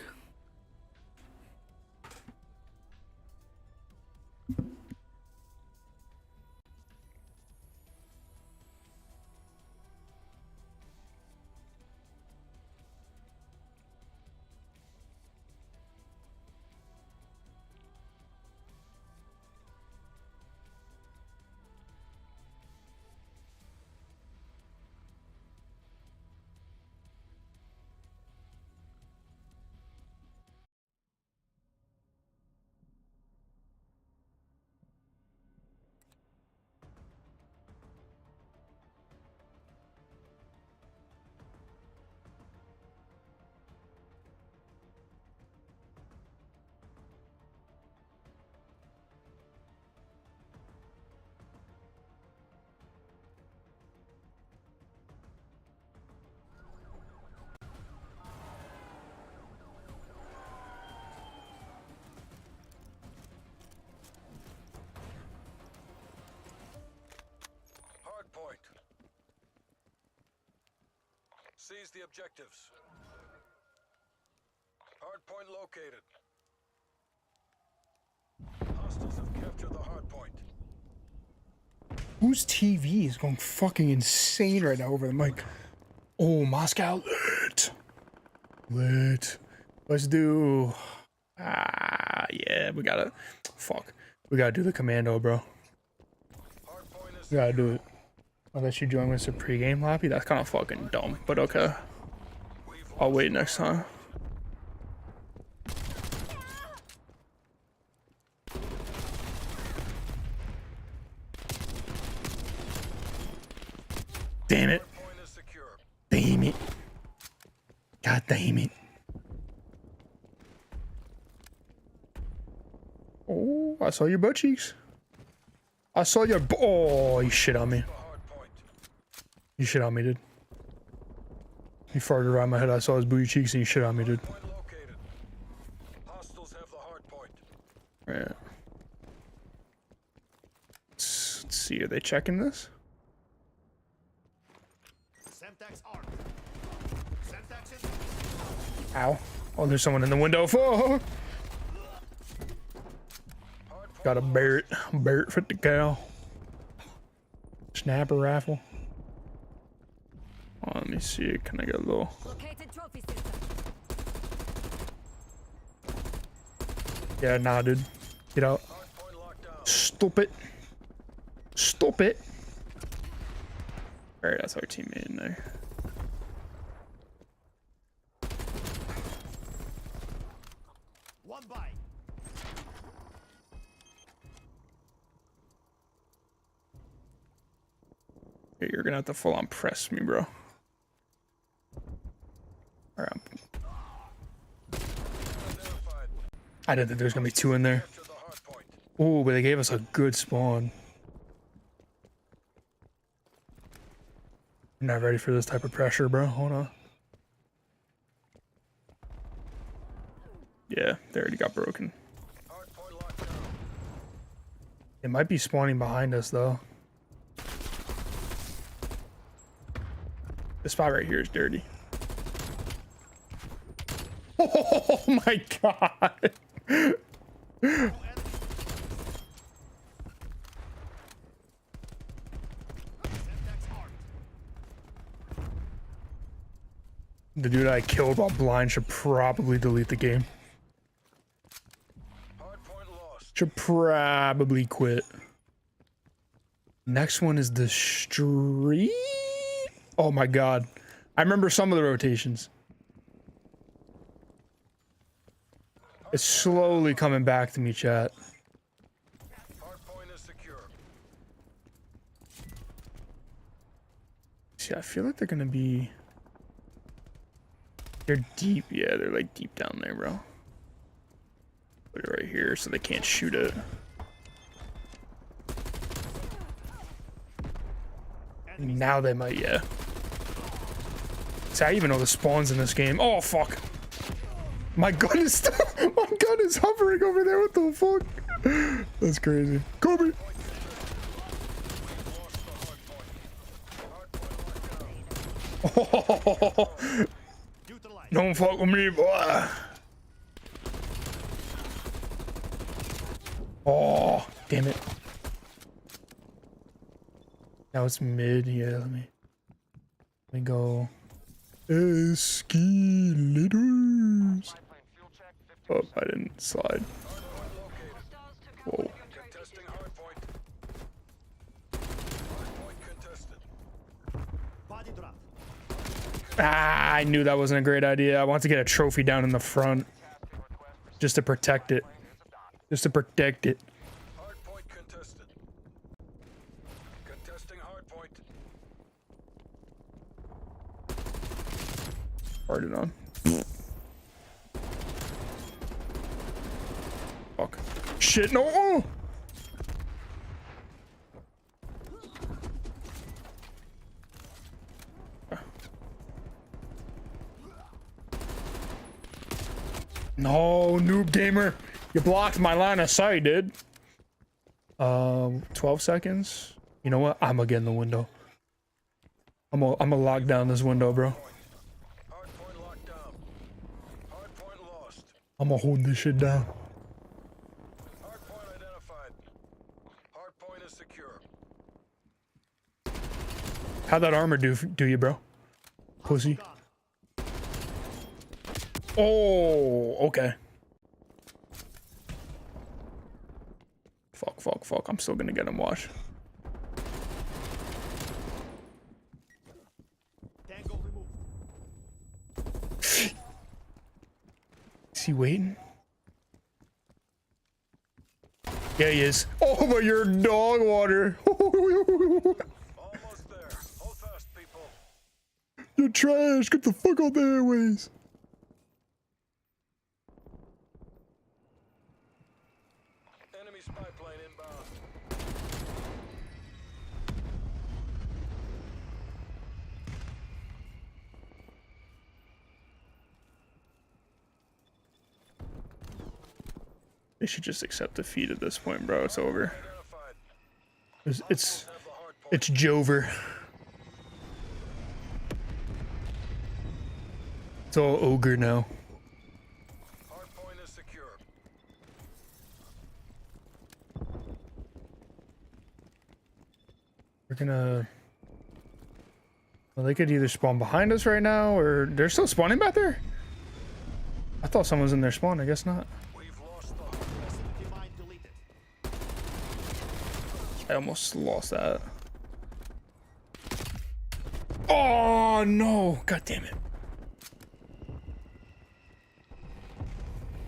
Hardpoint. Seize the objectives. Hardpoint located. Hostiles have captured the hardpoint. Whose TV is going fucking insane right now over the mic? Oh, Moscow lit. Lit. Let's do. Yeah, we gotta. Fuck. We gotta do the commando, bro. We gotta do it. Unless you join us a pregame lobby, that's kind of fucking dumb, but okay. I'll wait next time. Damn it. Damn it. God damn it. Oh, I saw your butt cheeks. I saw your. Oh, you shit on me. You shit on me, dude. He farted around my head. I saw his booty cheeks and you shit on me, dude. Hostiles have the hardpoint. Yeah. Let's see. Are they checking this? Ow. Oh, there's someone in the window. Fuck. Got a Barrett 50 cal. Snapper rifle. Oh, let me see. Can I get a little? Located trophy system. Yeah, nah, dude. Get out. Stop it. Stop it. Alright, that's our teammate in there. Yeah, you're gonna have to full on press me, bro. All right. I didn't think there's gonna be two in there. Oh, but they gave us a good spawn. I'm not ready for this type of pressure, bro. Hold on. Yeah, they already got broken. It might be spawning behind us, though. This spot right here is dirty. Oh my god! The dude I killed while blind should probably delete the game. Should probably quit. Next one is the street. Oh my god. I remember some of the rotations. It's slowly coming back to me, chat. See, I feel like they're gonna be... They're deep. Yeah, they're like deep down there, bro. Put it right here so they can't shoot it. Now they might, yeah. See, I even know the spawns in this game. Oh, fuck. My gun is still... My gun is hovering over there. What the fuck? That's crazy. Kobe! Oh, don't fuck with me, boy. Oh, damn it. Now it's mid. Yeah, let me go. Escalators. Oh, I didn't slide. Whoa. Ah, I knew that wasn't a great idea. I want to get a trophy down in the front. Just to protect it. Just to protect it. Hardpoint contested. Contesting hardpoint. Started on. Fuck. Shit, no! Oh! No, noob gamer. You blocked my line of sight, dude. 12 seconds. You know what? I'm gonna get in the window. I'm gonna lock down this window, bro. Hardpoint locked down. Hardpoint lost. I'm gonna hold this shit down. Hardpoint identified. Hardpoint is secure. How'd that armor do you, bro? Pussy. Oh, okay. Fuck. I'm still gonna get him, watch. Is he waiting? Yeah, he is. Oh, but you're dog water. Almost there. Hold fast, people. You're trash. Get the fuck out the airways. Enemy spy plane inbound. They should just accept defeat at this point, bro. It's over. Identified. It's Jover. It's all ogre now. Hardpoint is secure. We're gonna... Well, they could either spawn behind us right now, or they're still spawning back there? I thought someone was in their spawn. I guess not. We've lost the hardpoint. Mine deleted. I almost lost that. Oh no! God damn it!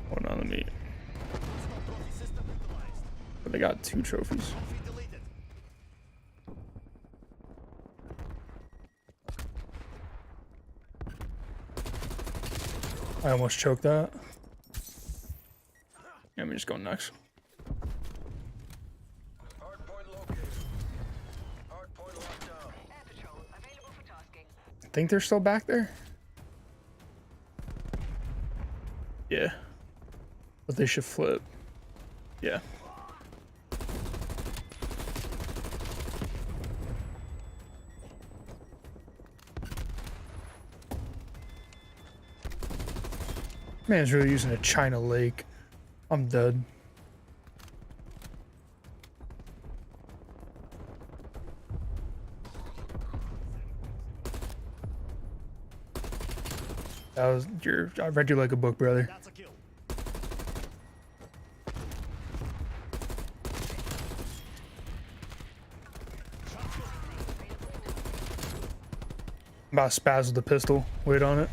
Hold on, let me... But they got 2 trophies. I almost choked that. Let me just go next. Hardpoint located. Hardpoint locked down. Air patrol available for tasking. I think they're still back there. Yeah. But they should flip. Yeah. Man's really using a China Lake. I'm dead. That was your. I read you like a book, brother. That's a kill. I'm about to spaz with the pistol. Wait on it.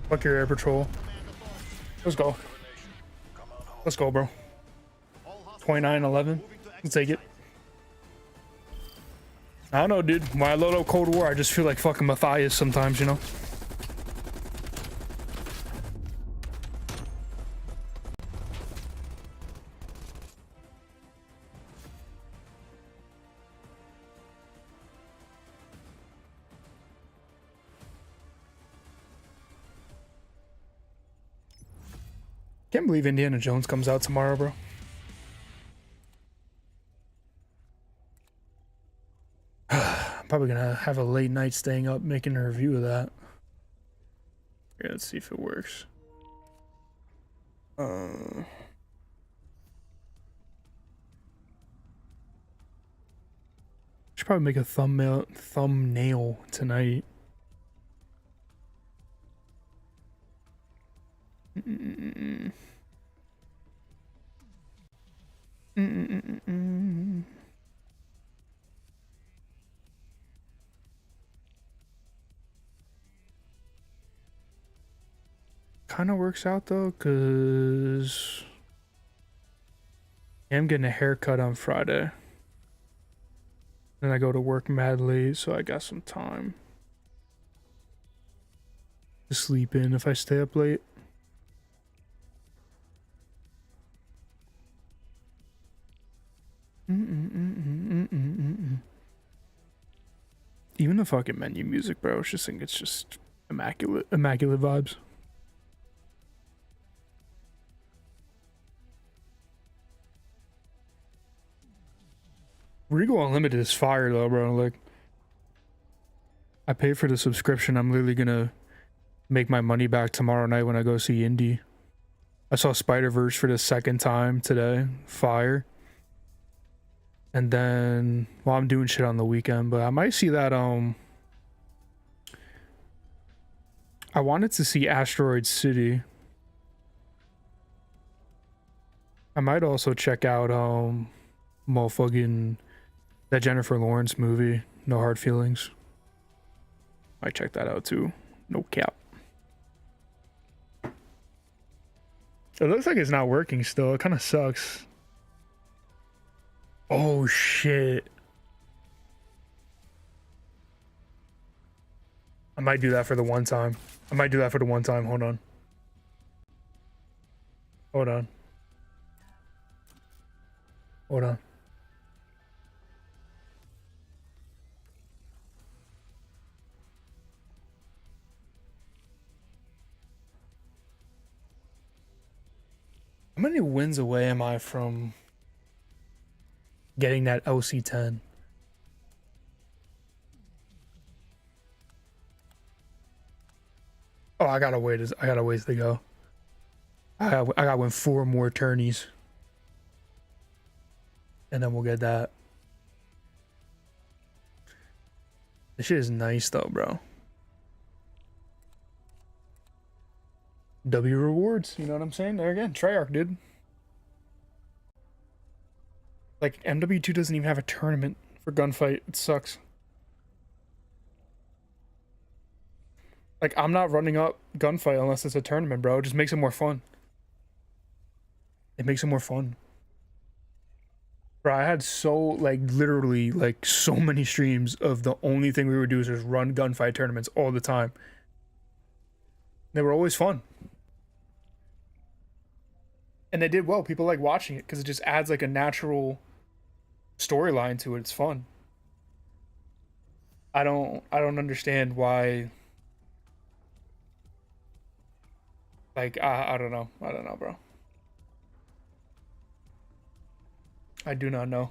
Fuck your air patrol. Let's go. Let's go, bro. 29-11. Let's take it. I don't know, dude. When I load up Cold War, I just feel like fucking Matthias sometimes, you know? Can't believe Indiana Jones comes out tomorrow, bro. I'm probably gonna have a late night staying up making a review of that. Yeah, let's see if it works. Should probably make a thumbnail tonight. Kind of works out though, cause I'm getting a haircut on Friday. Then I go to work mad late, so I got some time to sleep in if I stay up late. Even the fucking menu music, bro. I just think it's just immaculate vibes. Regal Unlimited is fire though, bro. Like, I pay for the subscription. I'm literally gonna make my money back tomorrow night when I go see Indy. I saw Spider-Verse for the second time today. Fire. And then, well, I'm doing shit on the weekend, but I might see that, I wanted to see Asteroid City. I might also check out, motherfucking that Jennifer Lawrence movie, No Hard Feelings. Might check that out too. No cap. It looks like it's not working still. It kind of sucks. Oh shit. I might do that for the one time. Hold on. Hold on. Hold on. How many wins away am I from getting that LC10? Oh, I got a ways to go. I got to win 4 more tourneys. And then we'll get that. This shit is nice though, bro. W rewards, you know what I'm saying? There again, Treyarch, dude. Like, MW2 doesn't even have a tournament for gunfight. It sucks. Like, I'm not running up gunfight unless it's a tournament, bro. It just makes it more fun. It makes it more fun. Bro, I had so like literally like so many streams of the only thing we would do is just run gunfight tournaments all the time. They were always fun. And they did well. People like watching it because it just adds like a natural storyline to it. It's fun. I don't understand why. Like I don't know. I don't know, bro. I do not know.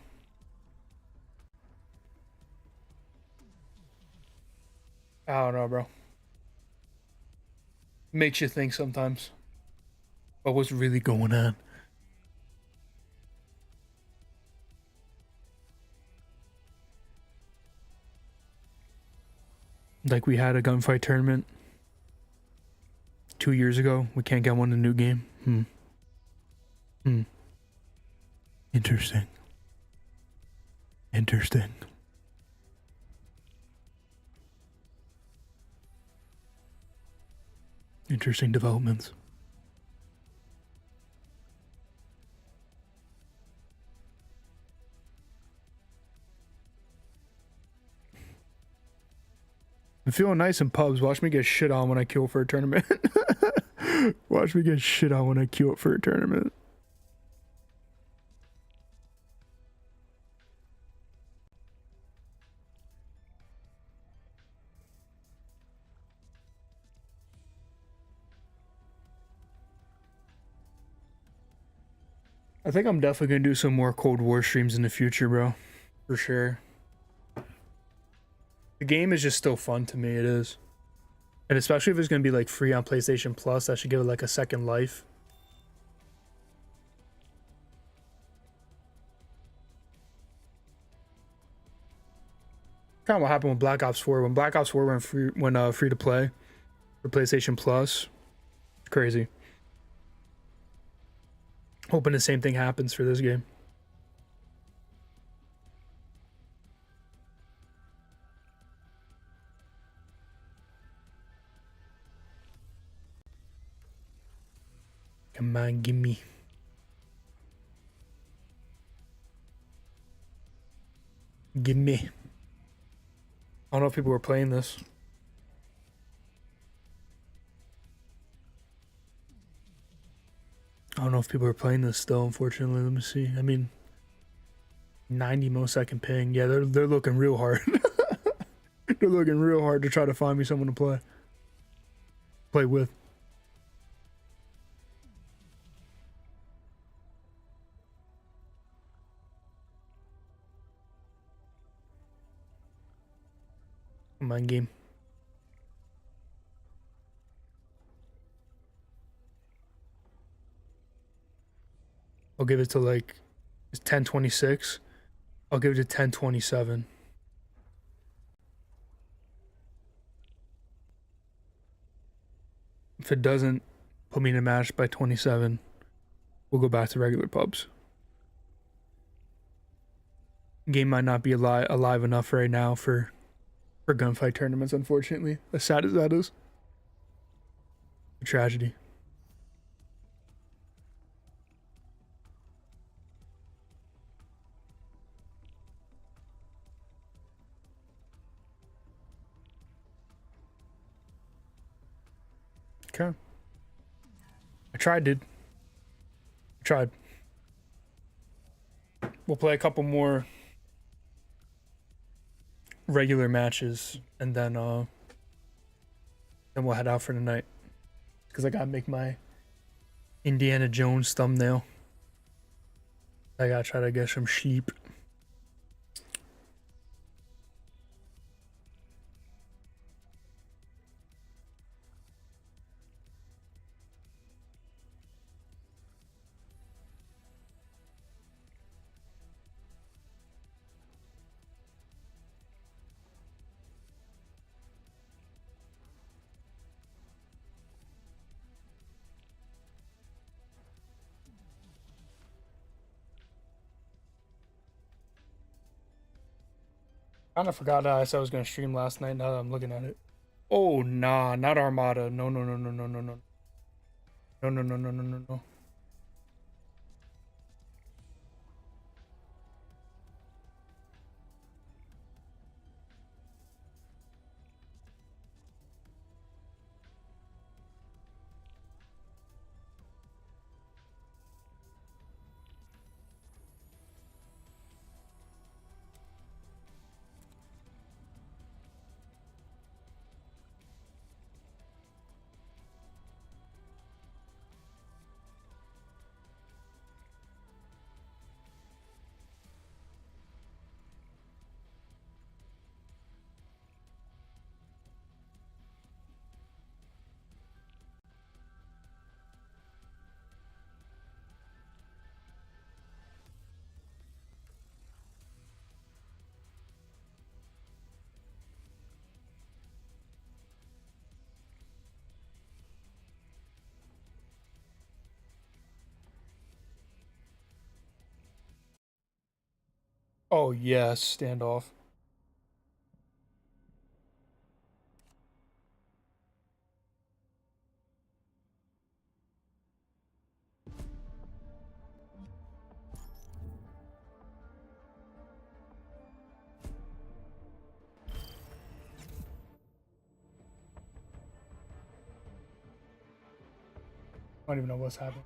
I don't know, bro. Makes you think sometimes. But what's really going on? Like we had a gunfight tournament 2 years ago. We can't get one in a new game. Interesting. Interesting. Interesting developments. I'm feeling nice in pubs. Watch me get shit on when I queue up for a tournament. Watch me get shit on when I queue up for a tournament. I think I'm definitely gonna do some more Cold War streams in the future, bro. For sure. The game is just still fun to me, it is. And especially if it's gonna be like free on PlayStation Plus, that should give it like a second life. Kind of what happened with Black Ops 4. When Black Ops 4 went free to play for PlayStation Plus, it's crazy. Hoping the same thing happens for this game. Come on, gimme. Gimme. I don't know if people were playing this. I don't know if people are playing this still, unfortunately. Let me see. I mean, 90 millisecond ping. Yeah, they're looking real hard. They're looking real hard to try to find me someone to play with. Come on, game. I'll give it to like, it's 10:26. I'll give it to 10:27. If it doesn't put me in a match by 27, we'll go back to regular pubs. Game might not be alive enough right now for gunfight tournaments, unfortunately. As sad as that is. A tragedy. Okay. I tried, dude. I tried. We'll play a couple more regular matches and then we'll head out for the night. Because I gotta make my Indiana Jones thumbnail. I gotta try to get some sheep. I kinda forgot I said I was gonna stream last night now that I'm looking at it. Oh nah, not Armada. No no no no no no no. No no no no no no no. Oh yes, standoff. I don't even know what's happening.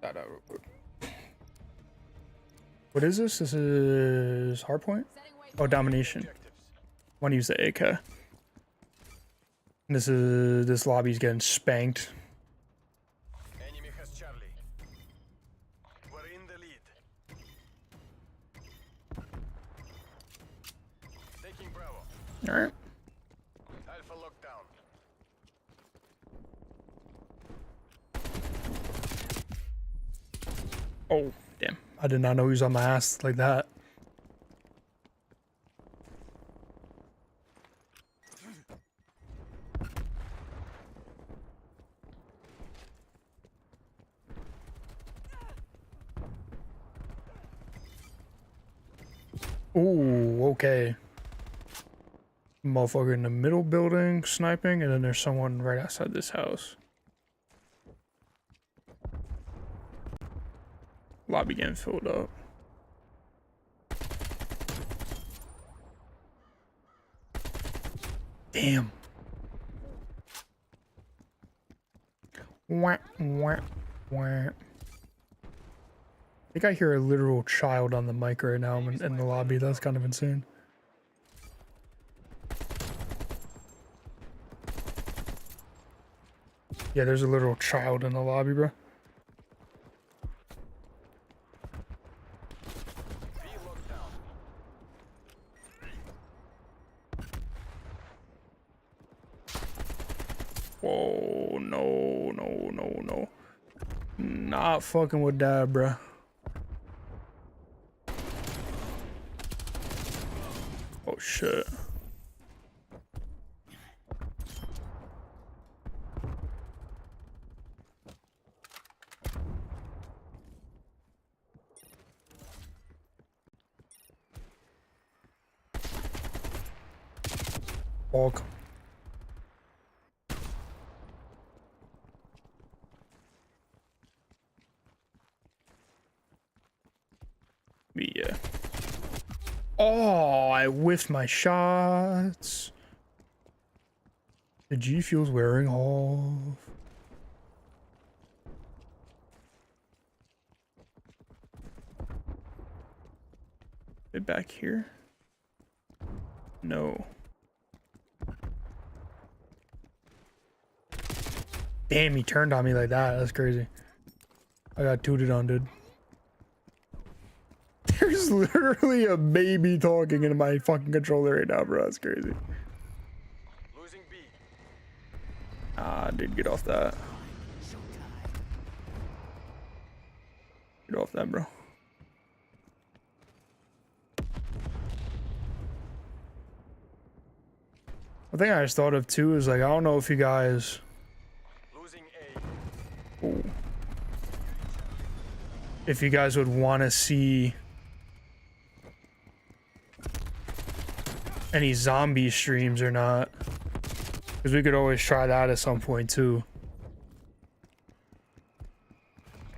That out real quick. What is this? This is hardpoint? Oh, domination. Objectives. Want to use the AK. This lobby's getting spanked. Enemy has Charlie. We're in the lead. Taking Bravo. All right. Alpha lockdown. Oh, damn. I did not know he was on my ass like that. Ooh, okay. Motherfucker in the middle building sniping, and then there's someone right outside this house. Lobby getting filled up. Damn. Wah, wah, wah. I think I hear a literal child on the mic right now in the lobby. That's kind of insane. Yeah, there's a literal child in the lobby, bro. B lockdown. Whoa, no, no, no, no. Not fucking with that, bruh. Oh, shit. Walk. Yeah. Oh, I whiffed my shots. The G Fuel's wearing off. It back here? No. Damn, he turned on me like that. That's crazy. I got tooted on, dude. There's literally a baby talking into my fucking controller right now, bro. That's crazy. Losing B. Ah, dude, get off that. Get off that, bro. One thing I just thought of too is like, I don't know if you guys. Losing A. Ooh. If you guys would want to see any zombie streams or not, because we could always try that at some point too.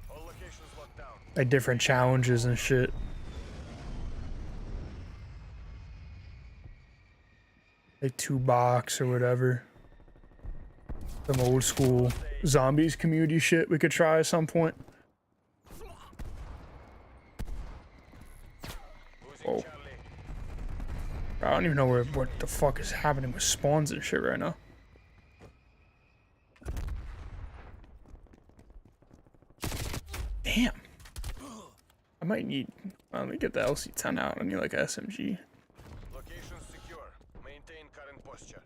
All locations locked down. Like different challenges and shit. Like 2 box or whatever. Some old school zombies community shit we could try at some point. Losing Whoa. Charlie. I don't even know what the fuck is happening with spawns and shit right now. Damn. I might need. Let me get the LC-10 out. I need like a SMG. Location secure. Maintain current posture.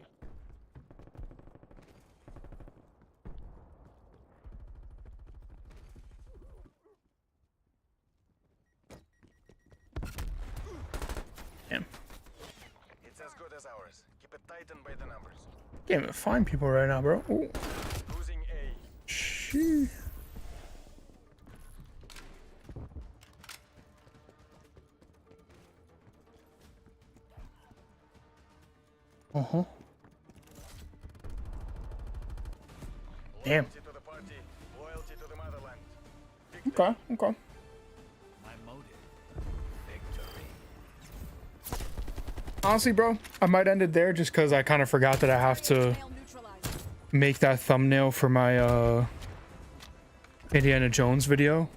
is ours. Keep it tight and by the numbers. Can't even find people right now, bro. Ooh. Losing A. Shit. Uh-huh. Damn. Loyalty to the party, loyalty to the motherland. Okay, okay. My motive. Victory. Honestly, bro, I might end it there just because I kind of forgot that I have to Male neutralized. make that thumbnail for my Indiana Jones video.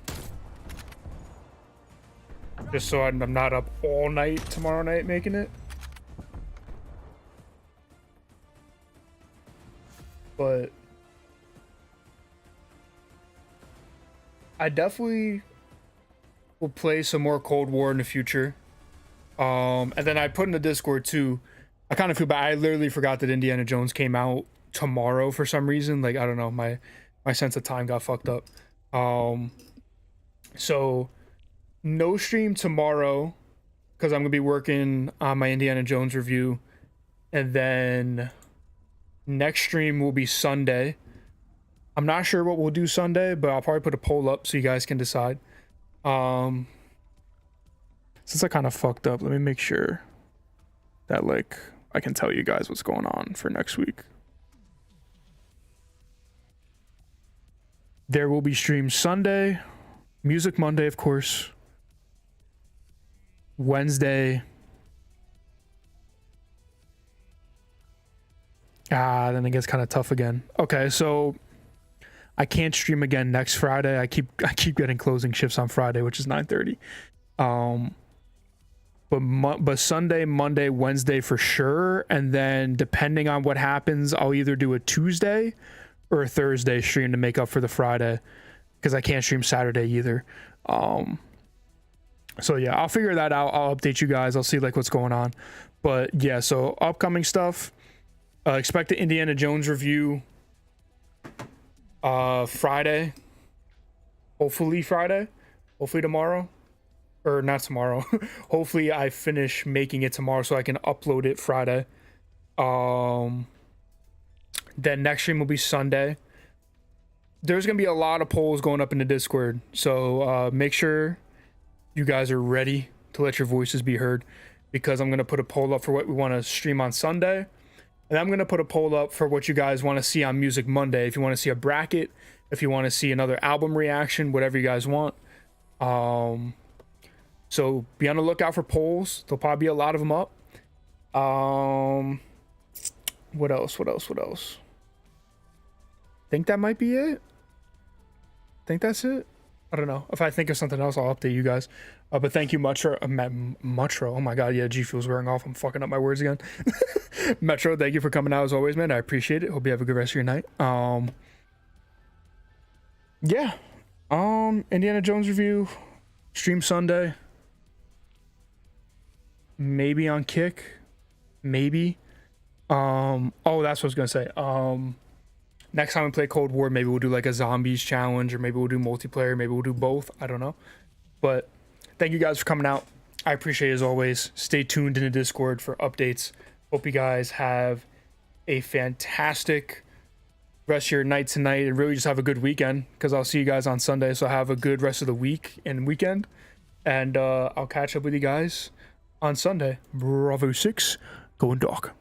Just so I'm not up all night tomorrow night making it. But I definitely will play some more Cold War in the future. And then I put in the Discord too. I kind of feel bad. I literally forgot that Indiana Jones came out tomorrow for some reason. Like, I don't know, my sense of time got fucked up. So no stream tomorrow because I'm gonna be working on my Indiana Jones review, and then next stream will be Sunday. I'm not sure what we'll do Sunday, but I'll probably put a poll up so you guys can decide. Since I kind of fucked up, let me make sure that like I can tell you guys what's going on for next week. There will be streams Sunday, Music Monday, of course, Wednesday. Then it gets kind of tough again. Okay, so I can't stream again next Friday. I keep getting closing shifts on Friday, which is 9:30. But Sunday, Monday, Wednesday for sure, and then depending on what happens, I'll either do a Tuesday or a Thursday stream to make up for the Friday, because I can't stream Saturday either. So yeah, I'll figure that out. I'll update you guys. I'll see like what's going on. But yeah, so upcoming stuff. Expect the Indiana Jones review Friday. Hopefully Friday. Hopefully tomorrow. Or not tomorrow. Hopefully I finish making it tomorrow so I can upload it Friday. Then next stream will be Sunday. There's going to be a lot of polls going up in the Discord. So make sure you guys are ready to let your voices be heard, because I'm going to put a poll up for what we want to stream on Sunday. And I'm going to put a poll up for what you guys want to see on Music Monday. If you want to see a bracket, if you want to see another album reaction, whatever you guys want. So be on the lookout for polls. There'll probably be a lot of them up. What else? Think that might be it. Think that's it. I don't know. If I think of something else, I'll update you guys. But thank you, Metro. Metro. Oh my God. Yeah, G Fuel's wearing off. I'm fucking up my words again. Metro, thank you for coming out as always, man. I appreciate it. Hope you have a good rest of your night. Yeah. Indiana Jones review. Stream Sunday. Maybe on Kick. Maybe. Oh, that's what I was gonna say. Next time we play Cold War, maybe we'll do like a zombies challenge, or maybe we'll do multiplayer, maybe we'll do both. I don't know. But thank you guys for coming out. I appreciate it as always. Stay tuned in the Discord for updates. Hope you guys have a fantastic rest of your night tonight, and really just have a good weekend, because I'll see you guys on Sunday. So have a good rest of the week and weekend. And I'll catch up with you guys on Sunday. Bravo 6, going dark.